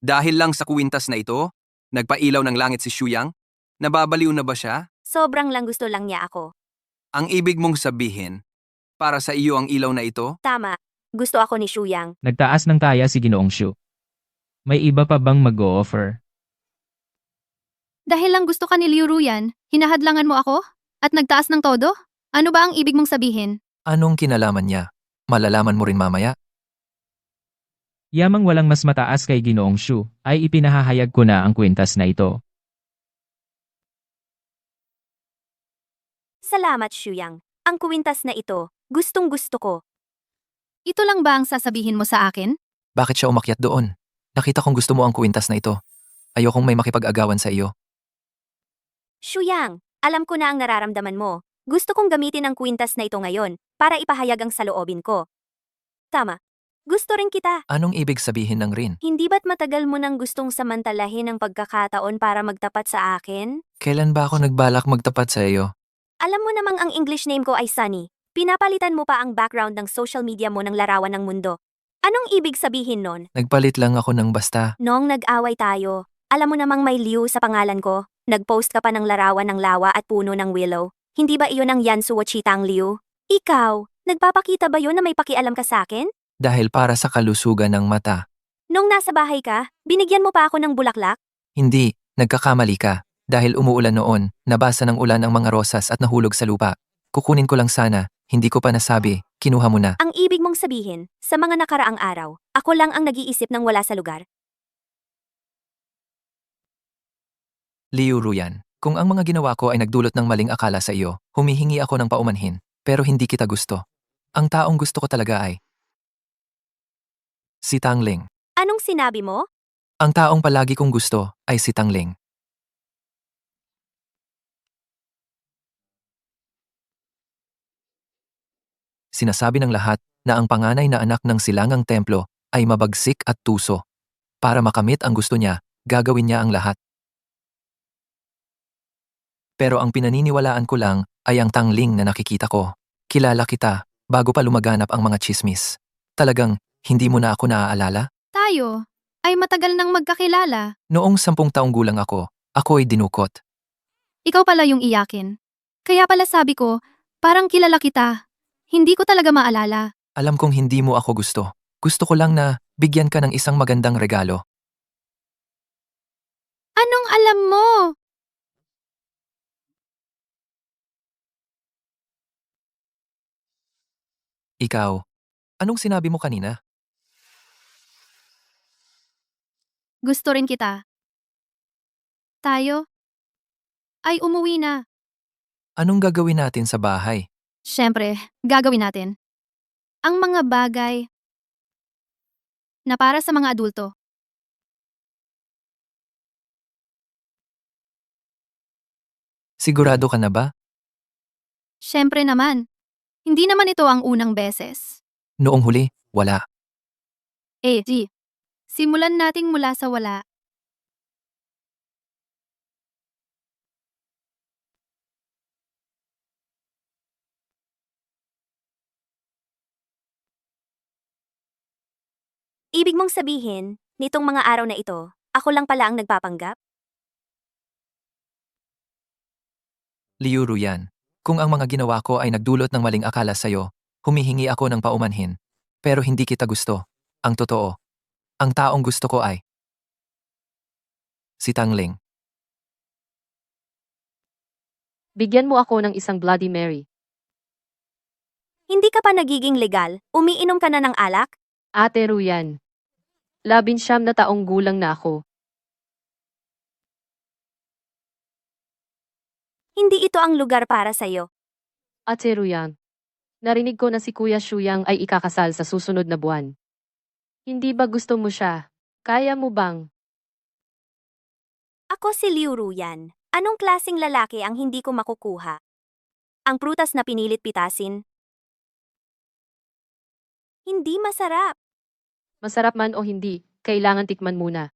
Dahil lang sa kuwintas na ito, nagpailaw ng langit si Xu Yang? Nababaliw na ba siya? Sobrang lang gusto lang niya ako. Ang ibig mong sabihin, para sa iyo ang ilaw na ito? Tama. Gusto ako ni Xu Yang. Nagtaas ng taya si Ginoong Shu. May iba pa bang mag-o-offer? Dahil lang gusto ka ni Liu Ruyan, hinahadlangan mo ako? At nagtaas ng todo? Ano ba ang ibig mong sabihin? Anong kinalaman niya? Malalaman mo rin mamaya. Yamang walang mas mataas kay Ginoong Shu, ay ipinahahayag ko na ang kwintas na ito. Salamat, Xu Yang. Ang kuwintas na ito, gustong gusto ko. Ito lang ba ang sasabihin mo sa akin? Bakit siya umakyat doon? Nakita kong gusto mo ang kwintas na ito. Ayokong may makipag-agawan sa iyo. Xu Yang, alam ko na ang nararamdaman mo. Gusto kong gamitin ang kwintas na ito ngayon para ipahayag ang saloobin ko. Tama. Gusto rin kita. Anong ibig sabihin ng rin? Hindi ba't matagal mo nang gustong samantalahin ang pagkakataon para magtapat sa akin? Kailan ba ako nagbalak magtapat sa iyo? Alam mo namang ang English name ko ay Sunny. Pinapalitan mo pa ang background ng social media mo ng larawan ng mundo. Anong ibig sabihin nun? Nagpalit lang ako ng basta. Noong nag-away tayo, alam mo namang may Liu sa pangalan ko. Nag-post ka pa ng larawan ng lawa at puno ng willow. Hindi ba iyon ang Yansuo Chitang Liu? Ikaw, nagpapakita ba yun na may pakialam ka sa akin? Dahil para sa kalusugan ng mata. Nung nasa bahay ka, binigyan mo pa ako ng bulaklak? Hindi, nagkakamali ka. Dahil umuulan noon, nabasa ng ulan ang mga rosas at nahulog sa lupa. Kukunin ko lang sana, hindi ko pa nasabi, kinuha mo na. Ang ibig mong sabihin, sa mga nakaraang araw, ako lang ang nag-iisip ng wala sa lugar. Liu Ruyan, kung ang mga ginawa ko ay nagdulot ng maling akala sa iyo, humihingi ako ng paumanhin, pero hindi kita gusto. Ang taong gusto ko talaga ay si Tangling. Anong sinabi mo? Ang taong palagi kong gusto ay si Tangling. Sinasabi ng lahat na ang panganay na anak ng silangang templo ay mabagsik at tuso. Para makamit ang gusto niya, gagawin niya ang lahat. Pero ang pinaniniwalaan ko lang ay ang tangling na nakikita ko. Kilala kita bago pa lumaganap ang mga chismis. Talagang hindi mo na ako naaalala? Tayo ay matagal nang magkakilala. Noong 10 taong gulang ako ay dinukot. Ikaw pala yung iyakin. Kaya pala sabi ko, parang kilala kita. Hindi ko talaga maalala. Alam kong hindi mo ako gusto. Gusto ko lang na bigyan ka ng isang magandang regalo. Anong alam mo? Ikaw, anong sinabi mo kanina? Gusto rin kita. Tayo ay umuwi na. Anong gagawin natin sa bahay? Siyempre, gagawin natin ang mga bagay na para sa mga adulto. Sigurado ka na ba? Siyempre naman. Hindi naman ito ang unang beses. Noong huli, wala. Simulan nating mula sa wala. Ibig mong sabihin, nitong mga araw na ito, ako lang pala ang nagpapanggap? Liuru yan. Kung ang mga ginawa ko ay nagdulot ng maling akala sa'yo, humihingi ako ng paumanhin. Pero hindi kita gusto. Ang totoo. Ang taong gusto ko ay si Tangling. Bigyan mo ako ng isang Bloody Mary. Hindi ka pa nagiging legal, umiinom ka na ng alak? Ate Ruyan. 19 na taong gulang na ako. Hindi ito ang lugar para sa'yo. Ate Ruyan. Narinig ko na si Kuya Shuyang ay ikakasal sa susunod na buwan. Hindi ba gusto mo siya? Kaya mo bang? Ako si Liu Ruyan. Anong klaseng lalaki ang hindi ko makukuha? Ang prutas na pinilit pitasin? Hindi masarap. Masarap man o hindi, kailangan tikman muna.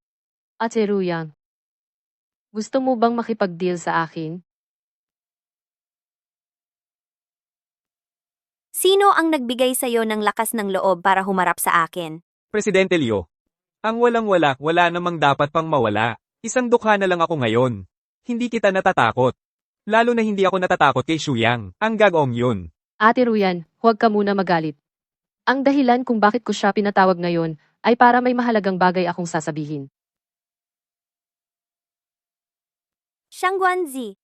Ate Ruyan. Gusto mo bang makipag-deal sa akin? Sino ang nagbigay sa'yo ng lakas ng loob para humarap sa akin? Presidente Leo. Ang walang-wala, wala namang dapat pang mawala. Isang dukha na lang ako ngayon. Hindi kita natatakot. Lalo na hindi ako natatakot kay Shuyang. Ang gagawin yun. Ate Ruyan, huwag ka muna magalit. Ang dahilan kung bakit ko siya pinatawag ngayon ay para may mahalagang bagay akong sasabihin. Xiang Guanzi.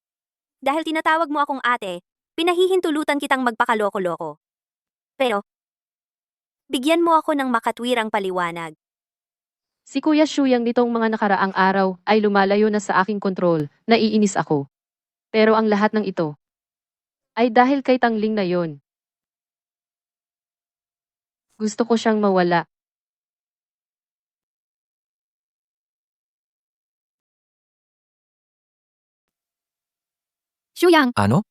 Dahil tinatawag mo akong ate, pinahihintulutan kitang magpakaloko-loko. Pero, bigyan mo ako ng makatwirang paliwanag. Si Kuya Shuyang nitong mga nakaraang araw ay lumalayo na sa aking kontrol, naiinis ako. Pero ang lahat ng ito ay dahil kay Tangling na yon. Gusto ko siyang mawala. Shuyang, Ano?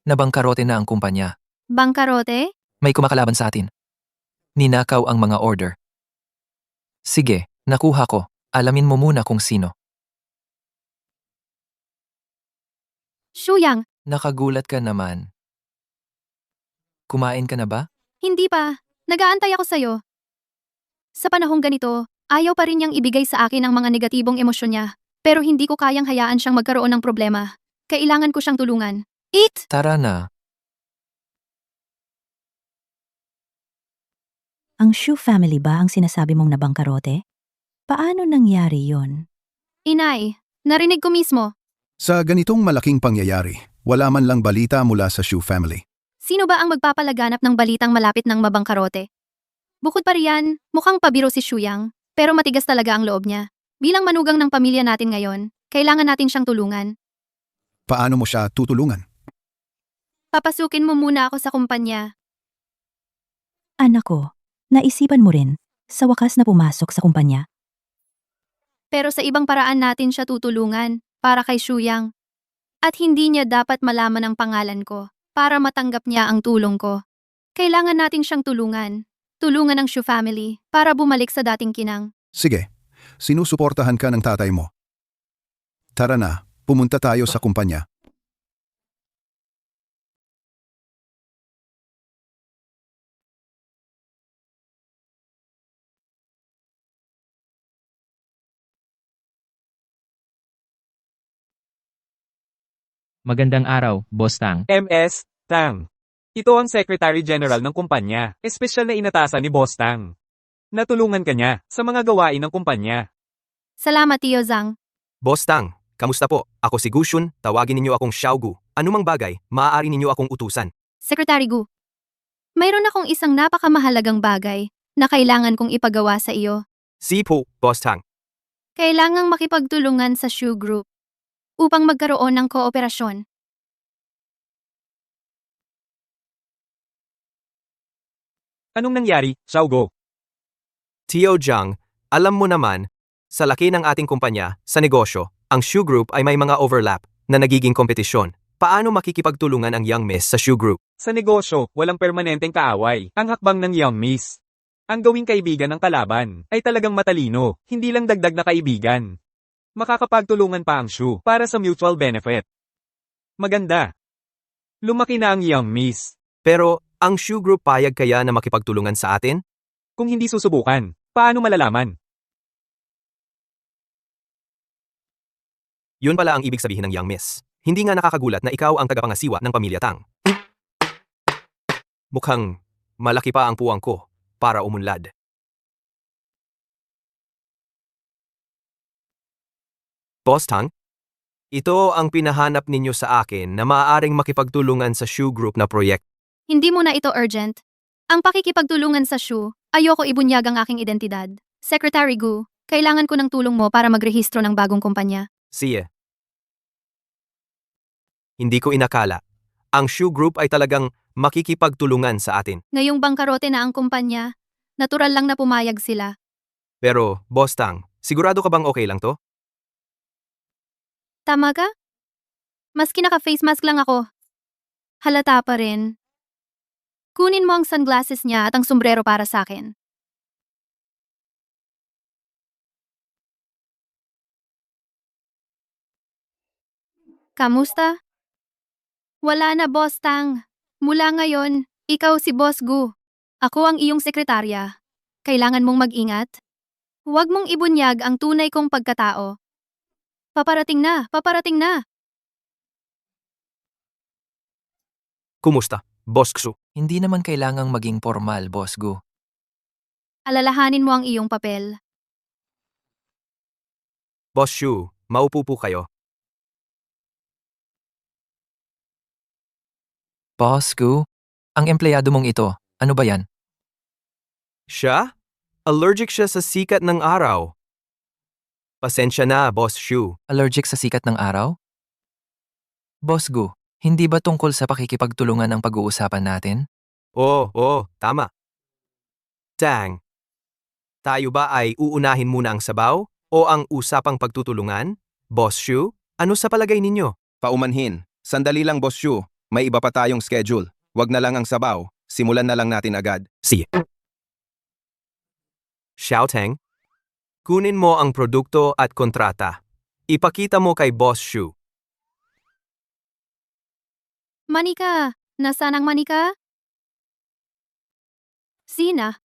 Nabangkarote na ang kumpanya. bangkarote? May kumakalaban sa atin. Ninakaw ang mga order. Sige, nakuha ko. Alamin mo muna kung sino. Shuyang, Nakagulat ka naman. Kumain ka na ba? hindi pa. Nagaantay ako sa'yo. Sa panahong ganito, ayaw pa rin niyang ibigay sa akin ang mga negatibong emosyon niya. Pero hindi ko kayang hayaan siyang magkaroon ng problema. Kailangan ko siyang tulungan. Eat! Tara na. Ang Shu family ba ang sinasabi mong nabangkarote? Paano nangyari yon? Inay, narinig ko mismo. Sa ganitong malaking pangyayari, wala man lang balita mula sa Shu family. Sino ba ang magpapalaganap ng balitang malapit ng mabangkarote? Bukod pa riyan, mukhang pabiro si Shuyang, pero matigas talaga ang loob niya. Bilang manugang ng pamilya natin ngayon, kailangan natin siyang tulungan. Paano mo siya tutulungan? Papasukin mo muna ako sa kumpanya. Anak ko, naisipan mo rin, sa wakas na pumasok sa kumpanya. Pero sa ibang paraan natin siya tutulungan, para kay Shuyang. At hindi niya dapat malaman ang pangalan ko, para matanggap niya ang tulong ko. Kailangan natin siyang tulungan. Tulungan ang Shu family para bumalik sa dating kinang. Sige, sinusuportahan ka ng tatay mo. Tara na, pumunta tayo sa kumpanya. Magandang araw, Boss Tang. MS, Tang. Ito ang Secretary General ng kumpanya, espesyal na inatasan ni Boss Tang. Natulungan ka niya sa mga gawain ng kumpanya. Salamat, Tio Zhang. Boss Tang, kamusta po? Ako si Gushun, tawagin ninyo akong Xiaogu. Anumang bagay, maaari ninyo akong utusan. Secretary Gu. Mayroon akong isang napakamahalagang bagay na kailangan kong ipagawa sa iyo. Si po, Boss Tang. Kailangang makipagtulungan sa Shu Group upang magkaroon ng kooperasyon. Anong nangyari, Xiaogo? Tio Zhang, alam mo naman, sa laki ng ating kumpanya, sa negosyo, ang Shu Group ay may mga overlap na nagiging kompetisyon. Paano makikipagtulungan ang Young Miss sa Shu Group? Sa negosyo, walang permanenteng kaaway. Ang hakbang ng Young Miss. Ang gawing kaibigan ng kalaban ay talagang matalino, hindi lang dagdag na kaibigan. Makakapagtulungan pa ang Shu para sa mutual benefit. Maganda. Lumaki na ang Young Miss. Pero, ang Shu Group payag kaya na makipagtulungan sa atin? Kung hindi susubukan, paano malalaman? Yun pala ang ibig sabihin ng Young Miss. Hindi nga nakakagulat na ikaw ang tagapangasiwa ng pamilya Tang. Mukhang malaki pa ang puwang ko para umunlad. Boss Tang, ito ang pinahanap ninyo sa akin na maaaring makipagtulungan sa Shu Group na proyekto. Hindi mo na ito urgent. Ang pakikipagtulungan sa Shu, ayoko ibunyag ang aking identidad. Secretary Gu, kailangan ko ng tulong mo para magrehistro ng bagong kumpanya. Siya. Hindi ko inakala. Ang Shu Group ay talagang makikipagtulungan sa atin. Ngayong bangkarote na ang kumpanya, natural lang na pumayag sila. Pero, Boss Tang, sigurado ka bang okay lang to? Tama ka? Maski naka-face mask lang ako. Halata pa rin. Kunin mo ang sunglasses niya at ang sombrero para sa akin. Kamusta? Wala na, Boss Tang. Mula ngayon, ikaw si Boss Gu. Ako ang iyong sekretarya. Kailangan mong mag-ingat. Huwag mong ibunyag ang tunay kong pagkatao. Paparating na, paparating na. Kumusta, Boss Xu? Hindi naman kailangang maging formal, Boss Gu. Alalahanin mo ang iyong papel. Boss Shu, maupo po kayo. Boss Gu, ang empleyado mong ito, ano ba yan? Siya? Allergic siya sa sikat ng araw. Pasensya na, Boss Shu. Allergic sa sikat ng araw? Boss Gu, hindi ba tungkol sa pakikipagtulungan ang pag-uusapan natin? Oo, tama. Tang, tayo ba ay uunahin muna ang sabaw o ang usapang pagtutulungan? Boss Shu, ano sa palagay ninyo? Paumanhin. Sandali lang, Boss Shu. May iba pa tayong schedule. Wag na lang ang sabaw. Simulan na lang natin agad. Si Xiao Tang, kunin mo ang produkto at kontrata. Ipakita mo kay Boss Shu. Manika, nasaan ang manika? Sina?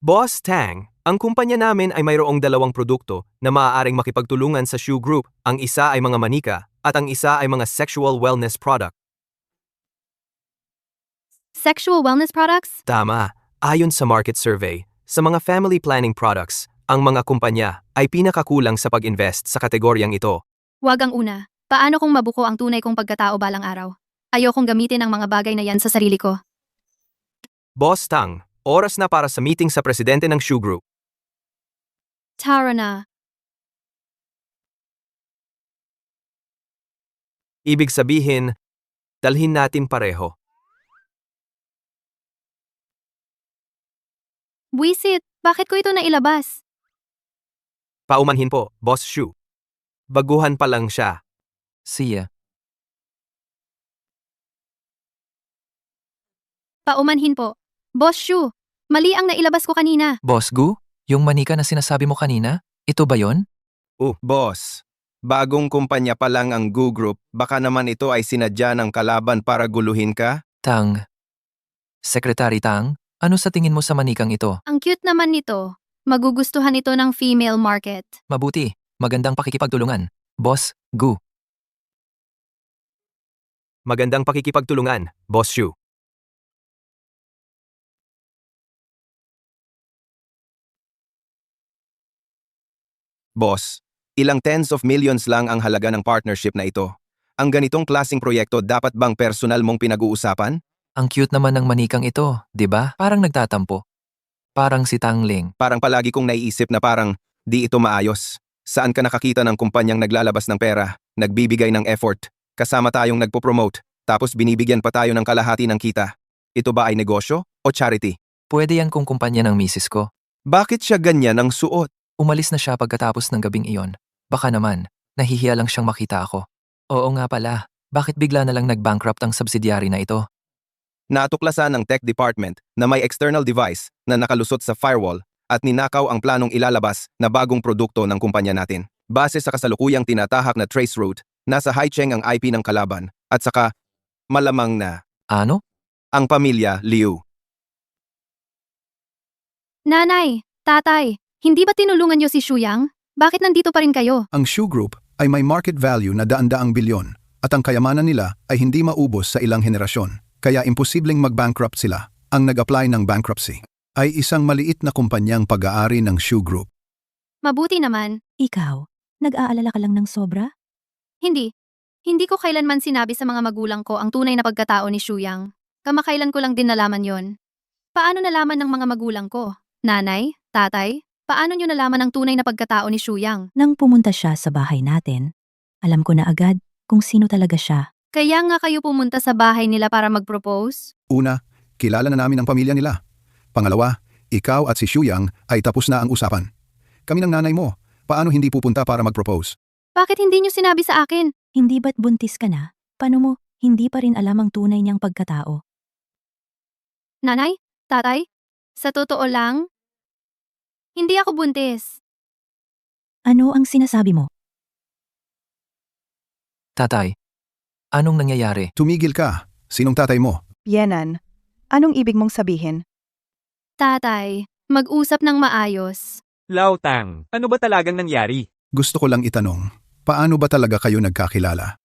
Boss Tang, ang kumpanya namin ay mayroong dalawang produkto na maaaring makipagtulungan sa Shu Group. Ang isa ay mga manika at ang isa ay mga sexual wellness product. Sexual wellness products? Tama, ayon sa market survey, sa mga family planning products, ang mga kumpanya ay pinakakulang sa pag-invest sa kategoryang ito. Huwag ang una. Paano kung mabuko ang tunay kong pagkatao balang araw? Ayokong gamitin ang mga bagay na yan sa sarili ko. Boss Tang, oras na para sa meeting sa presidente ng Shu Group. Tara na. Ibig sabihin, dalhin natin pareho. Buisit, bakit ko ito nailabas? Paumanhin po, Boss Shu. Baguhan pa lang siya. Siya. Paumanhin po. Boss Shu, mali ang nailabas ko kanina. Boss Gu, yung manika na sinasabi mo kanina, ito ba yon? Boss. Bagong kumpanya pa lang ang Gu Group, baka naman ito ay sinadya ng kalaban para guluhin ka? Tang. Secretary Tang, ano sa tingin mo sa manikang ito? Ang cute naman nito. Magugustuhan ito ng female market. Mabuti, magandang pakikipagtulungan. Boss Gu. Magandang pakikipagtulungan, Boss Shu. Boss, ilang tens of millions lang ang halaga ng partnership na ito. Ang ganitong klasing proyekto dapat bang personal mong pinag-uusapan? Ang cute naman ng manikang ito, di ba? Parang nagtatampo. Parang si Tang Ling. Parang palagi kong naiisip na parang di ito maayos. Saan ka nakakita ng kumpanyang naglalabas ng pera, nagbibigay ng effort, kasama tayong nagpo-promote, tapos binibigyan pa tayo ng kalahati ng kita? Ito ba ay negosyo o charity? Pwede yan kung kumpanya ng misis ko. Bakit siya ganyan ang suot? Umalis na siya pagkatapos ng gabing iyon. Baka naman, nahihiya lang siyang makita ako. Oo nga pala, bakit bigla na lang nag-bankrupt ang subsidiary na ito? Natuklasan ng tech department na may external device na nakalusot sa firewall at ninakaw ang planong ilalabas na bagong produkto ng kumpanya natin. Base sa kasalukuyang tinatahak na traceroute, nasa Haicheng ang IP ng kalaban at saka malamang na Ano? ang pamilya Liu. Nanay, tatay, hindi ba tinulungan niyo si Shuyang? Bakit nandito pa rin kayo? Ang Shu Group ay may market value na daan-daang bilyon at ang kayamanan nila ay hindi maubos sa ilang henerasyon. Kaya imposibleng mag-bankrupt sila. Ang nag-apply ng bankruptcy ay isang maliit na kumpanyang pag-aari ng Shu Group. Mabuti naman. Ikaw, nag-aalala ka lang ng sobra? Hindi. Hindi ko kailanman sinabi sa mga magulang ko ang tunay na pagkatao ni Shuyang. Kamakailan ko lang din nalaman yon. Paano nalaman ng mga magulang ko? Nanay? Tatay? Paano nyo nalaman ang tunay na pagkatao ni Shuyang? Nang pumunta siya sa bahay natin, alam ko na agad kung sino talaga siya. Kaya nga kayo pumunta sa bahay nila para mag-propose? Una, kilala na namin ang pamilya nila. Pangalawa, ikaw at si Shuyang ay tapos na ang usapan. Kami ng nanay mo, paano hindi pupunta para mag-propose? Bakit hindi nyo sinabi sa akin? Hindi ba't buntis ka na? Paano mo, hindi pa rin alam ang tunay niyang pagkatao? Nanay? Tatay? Sa totoo lang? Hindi ako buntis. Ano ang sinasabi mo? Tatay, anong nangyayari? Tumigil ka. Sinong tatay mo? Bienan, anong ibig mong sabihin? Tatay, mag-usap ng maayos. Lao Tang, ano ba talagang nangyari? Gusto ko lang itanong, paano ba talaga kayo nagkakilala?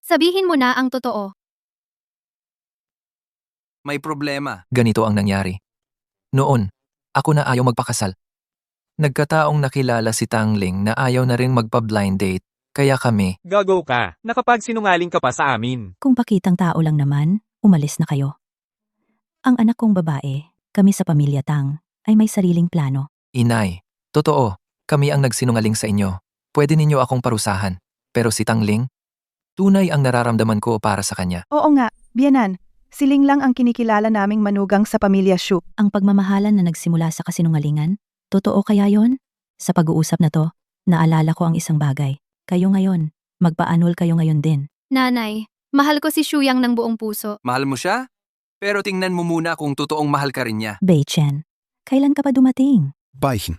Sabihin mo na ang totoo. May problema. Ganito ang nangyari. Noon, ako na ayaw magpakasal. Nagkataong nakilala si Tang Ling na ayaw na rin magpa-blind date, kaya kami, Gago ka, nakapagsinungaling ka pa sa amin. Kung pakitang tao lang naman, umalis na kayo. Ang anak kong babae, kami sa pamilya Tang, ay may sariling plano. Inay, totoo, kami ang nagsinungaling sa inyo. Pwede ninyo akong parusahan. Pero si Tang Ling, tunay ang nararamdaman ko para sa kanya. Oo nga, Bienan, siling lang ang kinikilala naming manugang sa pamilya Shu. Ang pagmamahalan na nagsimula sa kasinungalingan, totoo kaya yon? Sa pag-uusap na to, naalala ko ang isang bagay. Kayo ngayon, magpa-annual kayo ngayon din. Nanay, mahal ko si Shuyang ng buong puso. Mahal mo siya? Pero tingnan mo muna kung totoong mahal ka rin niya. Bei Chen, kailan ka pa dumating? Baihin.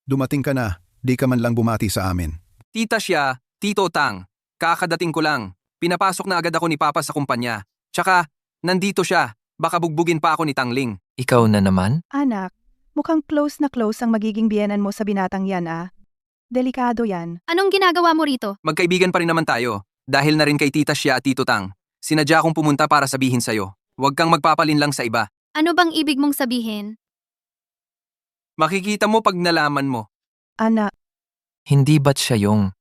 Dumating ka na, di ka man lang bumati sa amin. Tita siya, Tito Tang. Kakadating ko lang. Pinapasok na agad ako ni Papa sa kumpanya. Tsaka, nandito siya. Baka bugbugin pa ako ni Tang Ling. Ikaw na naman? Anak, mukhang close na close ang magiging biyenan mo sa binatang yan ah. Delikado yan. Anong ginagawa mo rito? Magkaibigan pa rin naman tayo. Dahil na rin kay Tita siya at Tito Tang. Sinadya akong pumunta para sabihin sa'yo. Huwag kang magpapalin lang sa iba. Ano bang ibig mong sabihin? Makikita mo pag nalaman mo. Anak, Hindi ba't siya yung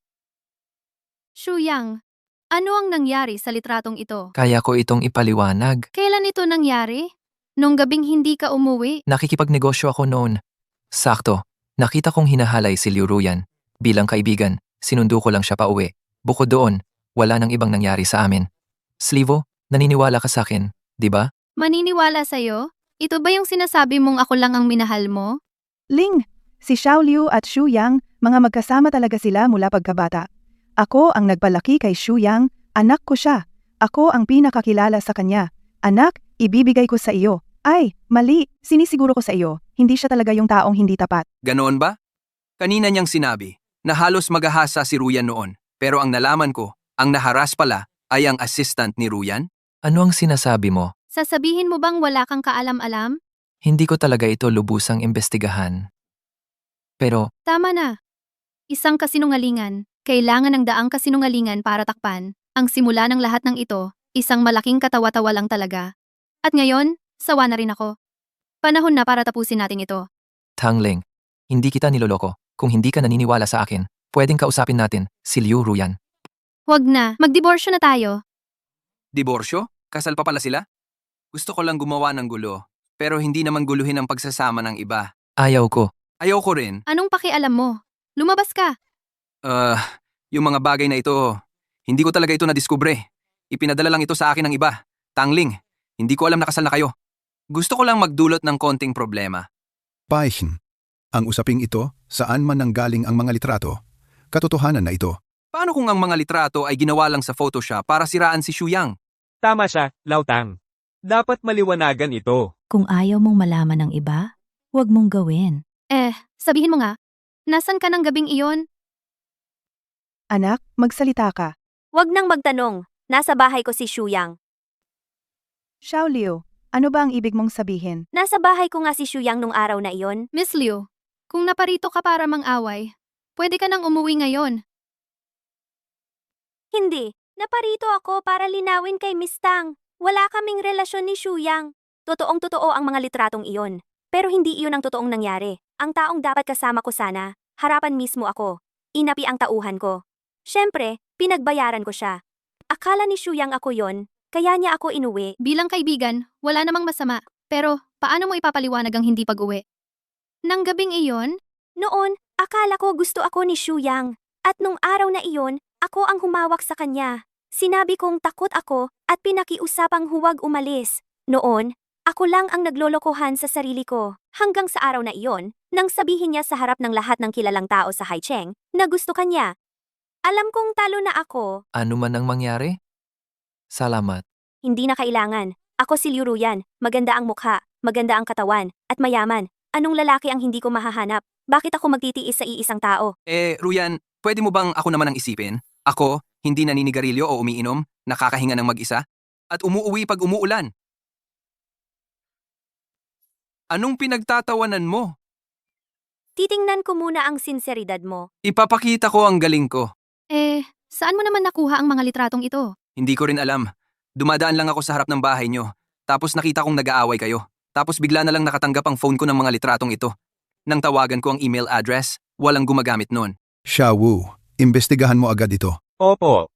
Shuyang, ano ang nangyari sa litratong ito? kaya ko itong ipaliwanag? Kailan ito nangyari? Nung gabing hindi ka umuwi? Nakikipagnegosyo ako noon. Sakto, nakita kong hinahalay si Liu Ruyan. Bilang kaibigan, sinundo ko lang siya pa uwi. Bukod doon, wala nang ibang nangyari sa amin. Slivo, naniniwala ka sa akin, di ba? Maniniwala sa'yo? Ito ba yung sinasabi mong ako lang ang minahal mo? Ling, si Xiao Liu at Xu Yang, mga magkasama talaga sila mula pagkabata. Ako ang nagpalaki kay Xu Yang, anak ko siya. Ako ang pinakakilala sa kanya. Anak, ibibigay ko sa iyo. Ay, mali, sinisiguro ko sa iyo, hindi siya talaga yung taong hindi tapat. Ganoon ba? Kanina niyang sinabi na halos magahasa si Ruyan noon, pero ang nalaman ko, ang naharas pala ay ang assistant ni Ruyan? Ano ang sinasabi mo? Sasabihin mo bang wala kang kaalam-alam? Hindi ko talaga ito lubusang imbestigahan. Pero, Tama na. Isang kasinungalingan. Kailangan ng daang kasinungalingan para takpan. Ang simula ng lahat ng ito, isang malaking katawa-tawa lang talaga. At ngayon, sawa na rin ako. Panahon na para tapusin natin ito. Tangling, hindi kita niloloko. Kung hindi ka naniniwala sa akin, pwedeng kausapin natin si Liu Ruyan. Huwag na, magdiborsyo na tayo. Diborsyo? Kasal pa pala sila? Gusto ko lang gumawa ng gulo, pero hindi naman guluhin ang pagsasama ng iba. Ayaw ko. Ayaw ko rin. Anong pakialam mo? Lumabas ka. Yung mga bagay na ito, hindi ko talaga ito nadiskubre. Ipinadala lang ito sa akin ng iba. Tangling, hindi ko alam na kasal na kayo. Gusto ko lang magdulot ng konting problema. Paihin. Ang usaping ito, saan man nanggaling ang mga litrato, katotohanan na ito. Paano kung ang mga litrato ay ginawa lang sa Photoshop para siraan si Xu Yang? Tama siya, Lautang. Dapat maliwanagan ito. Kung ayaw mong malaman ng iba, huwag mong gawin. Sabihin mo nga, nasan ka ng gabing iyon? Anak, magsalita ka. Huwag nang magtanong, nasa bahay ko si Xu Yang. Xiao Liu, ano ba ang ibig mong sabihin? Nasa bahay ko nga si Xu Yang nung araw na iyon. Miss Liu, kung naparito ka para mang-away, pwede ka nang umuwi ngayon. Hindi, naparito ako para linawin kay Miss Tang. Wala kaming relasyon ni Xu Yang. Totoong-totoo ang mga litratong iyon. Pero hindi iyon ang totoong nangyari. Ang taong dapat kasama ko sana, harapan mismo ako. Inapi ang tauhan ko. Siyempre, pinagbayaran ko siya. Akala ni Xu Yang ako yon, kaya niya ako inuwi. Bilang kaibigan, wala namang masama. Pero, paano mo ipapaliwanag ang hindi pag-uwi? Nang gabing iyon? Noon, akala ko gusto ako ni Xu Yang. At nung araw na iyon, ako ang humawak sa kanya. Sinabi kong takot ako at pinakiusapang huwag umalis. Noon, ako lang ang naglolokohan sa sarili ko. Hanggang sa araw na iyon, nang sabihin niya sa harap ng lahat ng kilalang tao sa Haicheng na gusto kanya. Alam kong talo na ako. Ano man ang mangyari? Salamat. Hindi na kailangan. Ako si Liu Ruyan. Maganda ang mukha, maganda ang katawan, at mayaman. Anong lalaki ang hindi ko mahahanap? Bakit ako magtitiis sa iisang tao? Ruyan, pwede mo bang ako naman ang isipin? Ako, hindi naninigarilyo o umiinom, nakakahinga ng mag-isa, at umuuwi pag umuulan. Anong pinagtatawanan mo? Titingnan ko muna ang sinseridad mo. Ipapakita ko ang galing ko. Saan mo naman nakuha ang mga litratong ito? Hindi ko rin alam. Dumadaan lang ako sa harap ng bahay nyo. Tapos nakita kong nag-aaway kayo. Tapos bigla na lang nakatanggap ang phone ko ng mga litratong ito. Nang tawagan ko ang email address, walang gumagamit nun. Xiao Wu, imbestigahan mo agad ito. Opo.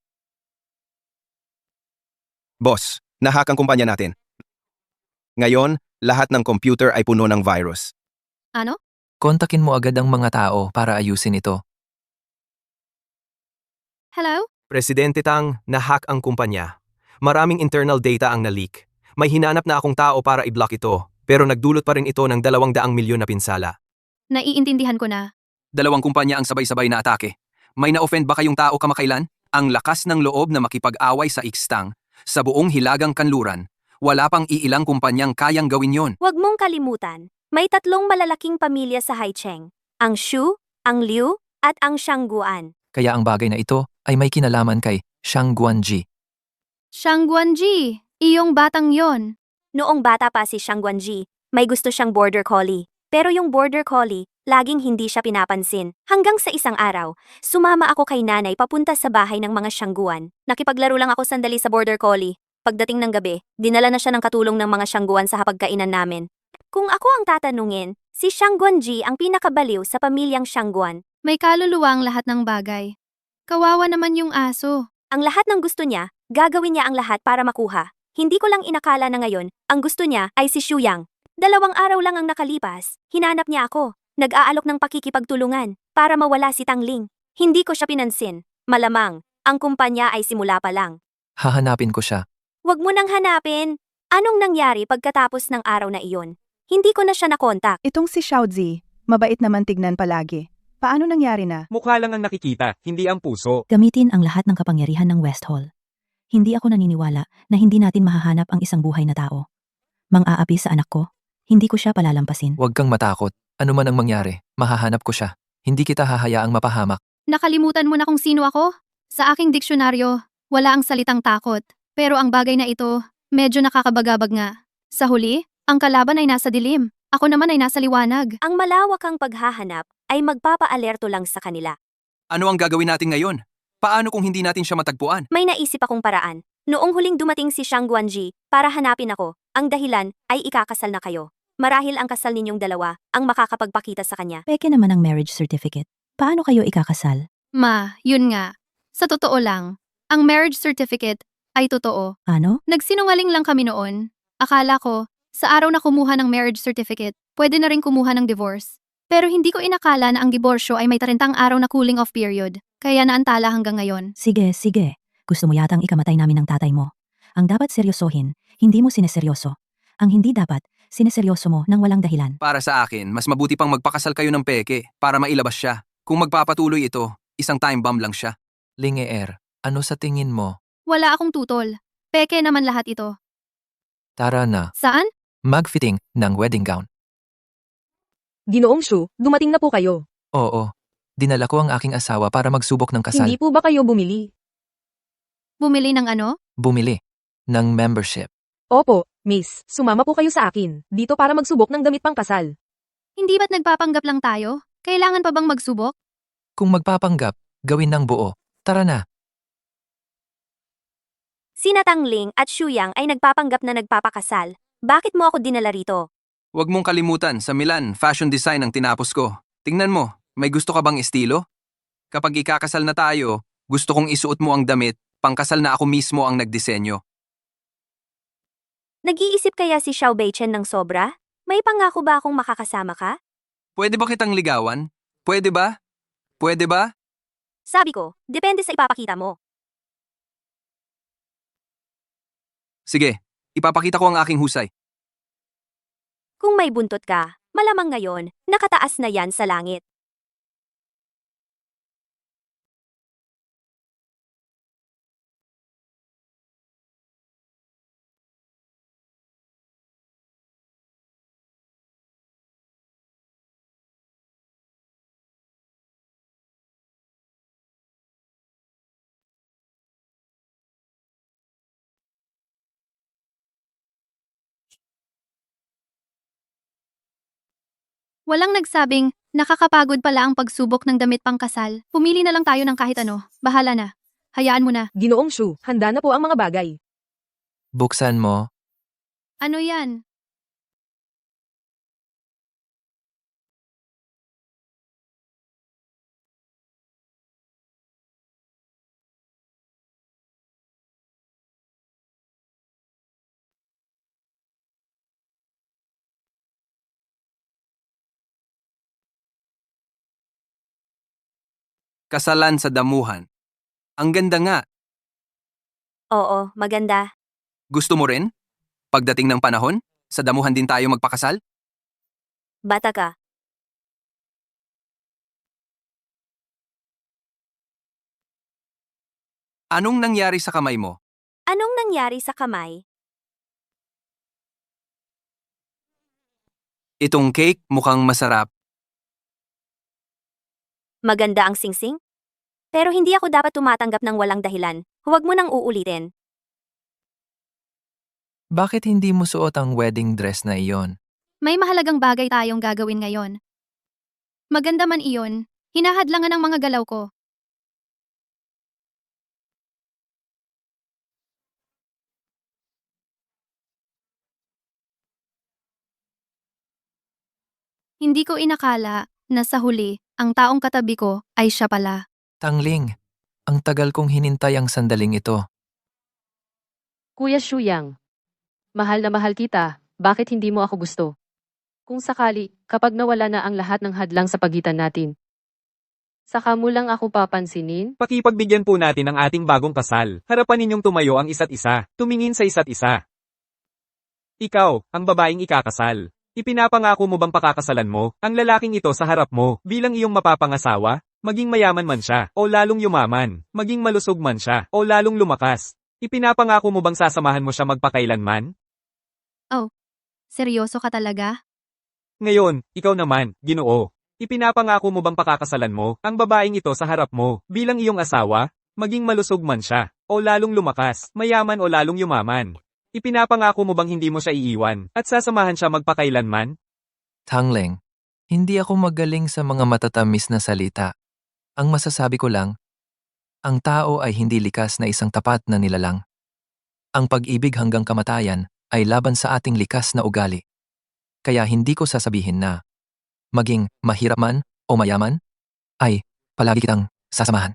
Boss, nahack ang kumpanya natin. Ngayon, lahat ng computer ay puno ng virus. Ano? Kontakin mo agad ang mga tao para ayusin ito. Hello? Presidente Tang, nahack ang kumpanya. Maraming internal data ang na-leak. May hinanap na akong tao para i-block ito, pero nagdulot pa rin ito ng 200 milyon na pinsala. Naiintindihan ko na. 2 kumpanya ang sabay-sabay na atake. May na-offend ba kayong tao kamakailan? Ang lakas ng loob na makipag-away sa Ixtang, sa buong hilagang kanluran. Wala pang iilang kumpanyang kayang gawin yon. Huwag mong kalimutan, may 3 malalaking pamilya sa Haicheng. Ang Xu, ang Liu, at ang Shangguan. Kaya ang bagay na ito ay may kinalaman kay Shang Guanji. Shang Guanji, iyong batang yon. Noong bata pa si Shang Guanji, may gusto siyang border collie. Pero yung border collie, laging hindi siya pinapansin. Hanggang sa isang araw, sumama ako kay nanay papunta sa bahay ng mga Shangguan. Nakipaglaro lang ako sandali sa border collie. Pagdating ng gabi, dinala na siya ng katulong ng mga Shangguan sa hapagkainan namin. Kung ako ang tatanungin, si Shang Guanji ang pinakabaliw sa pamilyang Shangguan. May kaluluwa ang lahat ng bagay. Kawawa naman yung aso. Ang lahat ng gusto niya, gagawin niya ang lahat para makuha. Hindi ko lang inakala na ngayon, ang gusto niya ay si Xu Yang. 2 araw lang ang nakalipas, hinanap niya ako. Nag-aalok ng pakikipagtulungan para mawala si Tangling. Hindi ko siya pinansin. Malamang, ang kumpanya ay simula pa lang. Hahanapin ko siya. Huwag mo nang hanapin. Anong nangyari pagkatapos ng araw na iyon? Hindi ko na siya nakontak. Itong si Xiaozi, mabait naman tignan palagi. Paano nangyari na? Mukha lang ang nakikita, hindi ang puso. Gamitin ang lahat ng kapangyarihan ng West Hall. Hindi ako naniniwala na hindi natin mahahanap ang isang buhay na tao. Mang-aapi sa anak ko, hindi ko siya palalampasin. Huwag kang matakot. Ano man ang mangyari, mahahanap ko siya. Hindi kita hahayaang mapahamak. Nakalimutan mo na kung sino ako? Sa aking diksyonaryo, wala ang salitang takot. Pero ang bagay na ito, medyo nakakabagabag nga. Sa huli, ang kalaban ay nasa dilim. Ako naman ay nasa liwanag. Ang malawakang paghahanap ay magpapaalerto lang sa kanila. Ano ang gagawin natin ngayon? Paano kung hindi natin siya matagpuan? May naisip akong paraan. Noong huling dumating si Shang Guanji para hanapin ako, ang dahilan ay ikakasal na kayo. Marahil ang kasal ninyong dalawa ang makakapagpakita sa kanya. Peke naman ang marriage certificate. Paano kayo ikakasal? Ma, yun nga. Sa totoo lang, ang marriage certificate ay totoo. Ano? Nagsinungaling lang kami noon. Akala ko, sa araw na kumuha ng marriage certificate, pwede na rin kumuha ng divorce. Pero hindi ko inakala na ang diborsyo ay may 30 araw na cooling off period, kaya naantala hanggang ngayon. Sige, sige. Gusto mo yatang ikamatay namin ng tatay mo. Ang dapat seryosohin, hindi mo sineseryoso. Ang hindi dapat, sineseryoso mo nang walang dahilan. Para sa akin, mas mabuti pang magpakasal kayo ng peke para mailabas siya. Kung magpapatuloy ito, isang time bomb lang siya. Lingeer, ano sa tingin mo? Wala akong tutol. Peke naman lahat ito. Tara na. Saan? Magfitting ng wedding gown. Ginoong Shu, dumating na po kayo. Oo. Dinala ko ang aking asawa para magsubok ng kasal. Hindi po ba kayo bumili? Bumili ng ano? Bumili ng membership. Opo, miss. Sumama po kayo sa akin. Dito para magsubok ng damit pang kasal. Hindi ba't nagpapanggap lang tayo? Kailangan pa bang magsubok? Kung magpapanggap, gawin ng buo. Tara na. Sina Tangling at Shuyang ay nagpapanggap na nagpapakasal. Bakit mo ako dinala rito? Huwag mong kalimutan, sa Milan, fashion design ang tinapos ko. Tingnan mo, may gusto ka bang estilo? Kapag ikakasal na tayo, gusto kong isuot mo ang damit, pangkasal na ako mismo ang nagdisenyo. Nag-iisip kaya si Xiao Beichen ng sobra? May pangako ba akong makakasama ka? Pwede ba kitang ligawan? Pwede ba? Pwede ba? Sabi ko, depende sa ipapakita mo. Sige, ipapakita ko ang aking husay. Kung may buntot ka, malamang ngayon, nakataas na yan sa langit. Walang nagsabing, nakakapagod pala ang pagsubok ng damit pang kasal. Pumili na lang tayo ng kahit ano. Bahala na. Hayaan mo na. Ginoong Shu, handa na po ang mga bagay. Buksan mo. Ano yan? Kasalan sa damuhan. Ang ganda nga. Oo, maganda. Gusto mo rin? Pagdating ng panahon, sa damuhan din tayo magpakasal? Bata ka. Anong nangyari sa kamay mo? Anong nangyari sa kamay? Itong cake mukhang masarap. Maganda ang singsing? Pero hindi ako dapat tumatanggap ng walang dahilan. Huwag mo nang uulitin. Bakit hindi mo suot ang wedding dress na iyon? May mahalagang bagay tayong gagawin ngayon. Maganda man iyon, hinahadlangan ng mga galaw ko. Hindi ko inakala na sa huli, ang taong katabi ko ay siya pala. Tangling, ang tagal kong hinintay ang sandaling ito. Kuya Shuyang, mahal na mahal kita, bakit hindi mo ako gusto? Kung sakali, kapag nawala na ang lahat ng hadlang sa pagitan natin, saka mo lang ako papansinin? Pakipagbigyan po natin ang ating bagong kasal. Harapan ninyong tumayo ang isa't isa, tumingin sa isa't isa. Ikaw, ang babaeng ikakasal. Ipinapangako mo bang pakakasalan mo ang lalaking ito sa harap mo bilang iyong mapapangasawa? Maging mayaman man siya o lalong yumaman, maging malusog man siya o lalong lumakas. Ipinapangako mo bang sasamahan mo siya magpakailanman? Seryoso ka talaga? Ngayon, ikaw naman, Ginoo. Ipinapangako mo bang pakakasalan mo ang babaeng ito sa harap mo bilang iyong asawa? Maging malusog man siya o lalong lumakas, mayaman o lalong yumaman. Ipinapangako mo bang hindi mo siya iiwan at sasamahan siya magpakailanman? Tangleng, hindi ako magaling sa mga matatamis na salita. Ang masasabi ko lang, ang tao ay hindi likas na isang tapat na nilalang. Ang pag-ibig hanggang kamatayan ay laban sa ating likas na ugali. Kaya hindi ko sasabihin na, maging mahirap man o mayaman, ay palagi kitang sasamahan.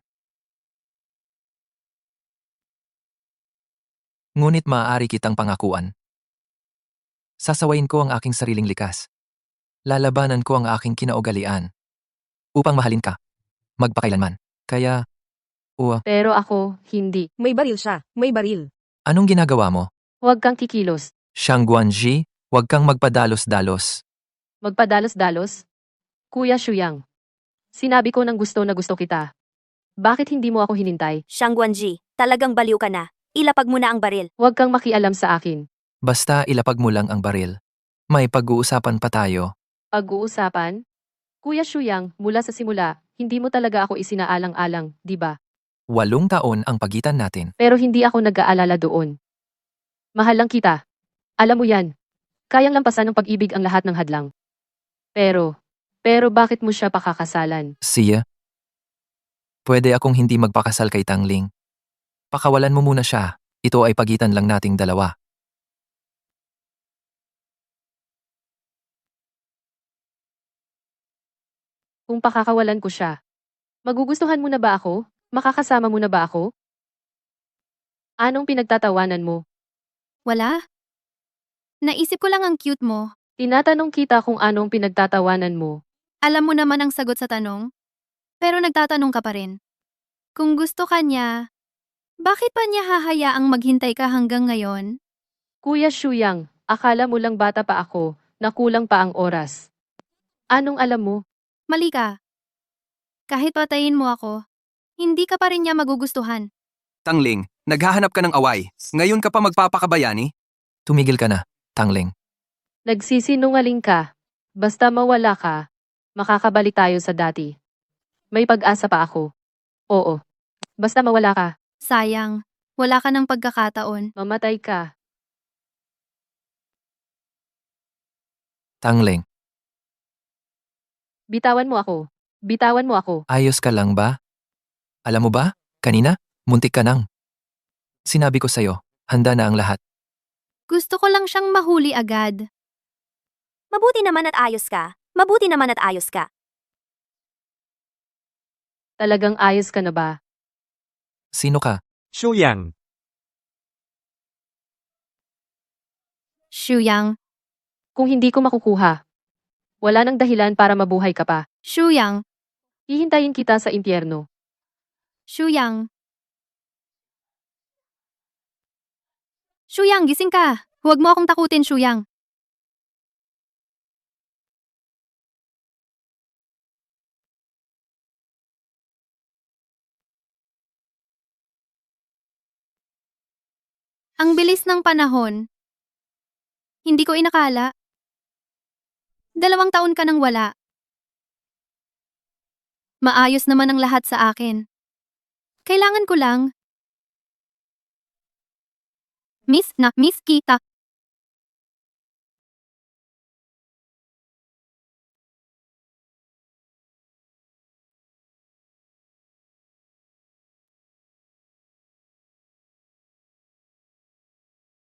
Ngunit maaari kitang pangakuan. Sasawayin ko ang aking sariling likas. Lalabanan ko ang aking kinaugalian. Upang mahalin ka. Magpakailanman. Kaya, Pero ako, hindi. May baril siya, may baril. anong ginagawa mo? Huwag kang kikilos. Xiang Guanji, huwag kang magpadalos-dalos. Magpadalos-dalos? Kuya Shuyang. Sinabi ko ng gusto na gusto kita. Bakit hindi mo ako hinintay? Xiang Guanji, talagang baliw ka na. Ilapag mo na ang baril. Huwag kang makialam sa akin. Basta ilapag mo lang ang baril. May pag-uusapan pa tayo. Pag-uusapan? Kuya Shuyang, mula sa simula, hindi mo talaga ako isinaalang-alang, di ba? 8 taon ang pagitan natin. Pero hindi ako nag-aalala doon. Mahal lang kita. Alam mo yan. Kayang lampasan ng pag-ibig ang lahat ng hadlang. Pero bakit mo siya pakakasalan? Siya? Pwede akong hindi magpakasal kay Tangling. Pakawalan mo muna siya. Ito ay pagitan lang nating dalawa. Kung pakakawalan ko siya, magugustuhan mo na ba ako? Makakasama mo na ba ako? Anong pinagtatawanan mo? Wala? Naisip ko lang ang cute mo. Tinatanong kita kung anong pinagtatawanan mo. Alam mo naman ang sagot sa tanong. Pero nagtatanong ka pa rin. Kung gusto ka niya, bakit pa niya hahayaang maghintay ka hanggang ngayon? Kuya Shuyang, akala mo lang bata pa ako, na kulang pa ang oras. Anong alam mo? Mali ka. Kahit patayin mo ako, hindi ka pa rin niya magugustuhan. Tangling, naghahanap ka ng away. Ngayon ka pa magpapakabayani? Tumigil ka na, Tangling. Nagsisinungaling ka. Basta mawala ka, makakabalik tayo sa dati. May pag-asa pa ako. Oo. Basta mawala ka, Sayang, wala ka ng pagkakataon. mamatay ka. Tangling, Bitawan mo ako. Bitawan mo ako. ayos ka lang ba? Alam mo ba, kanina, muntik ka nang. Sinabi ko sa'yo, handa na ang lahat. Gusto ko lang siyang mahuli agad. Mabuti naman at ayos ka. Mabuti naman at ayos ka. Talagang ayos ka na ba? Sino ka? Shuyang. Shuyang, Kung hindi ko makukuha, wala nang dahilan para mabuhay ka pa. Shuyang, Hihintayin kita sa impyerno. Shuyang. Shuyang, gising ka. Huwag mo akong takutin, Shuyang. Ang bilis ng panahon. Hindi ko inakala. 2 taon ka nang wala. Maayos naman ang lahat sa akin. Kailangan ko lang. Miss kita.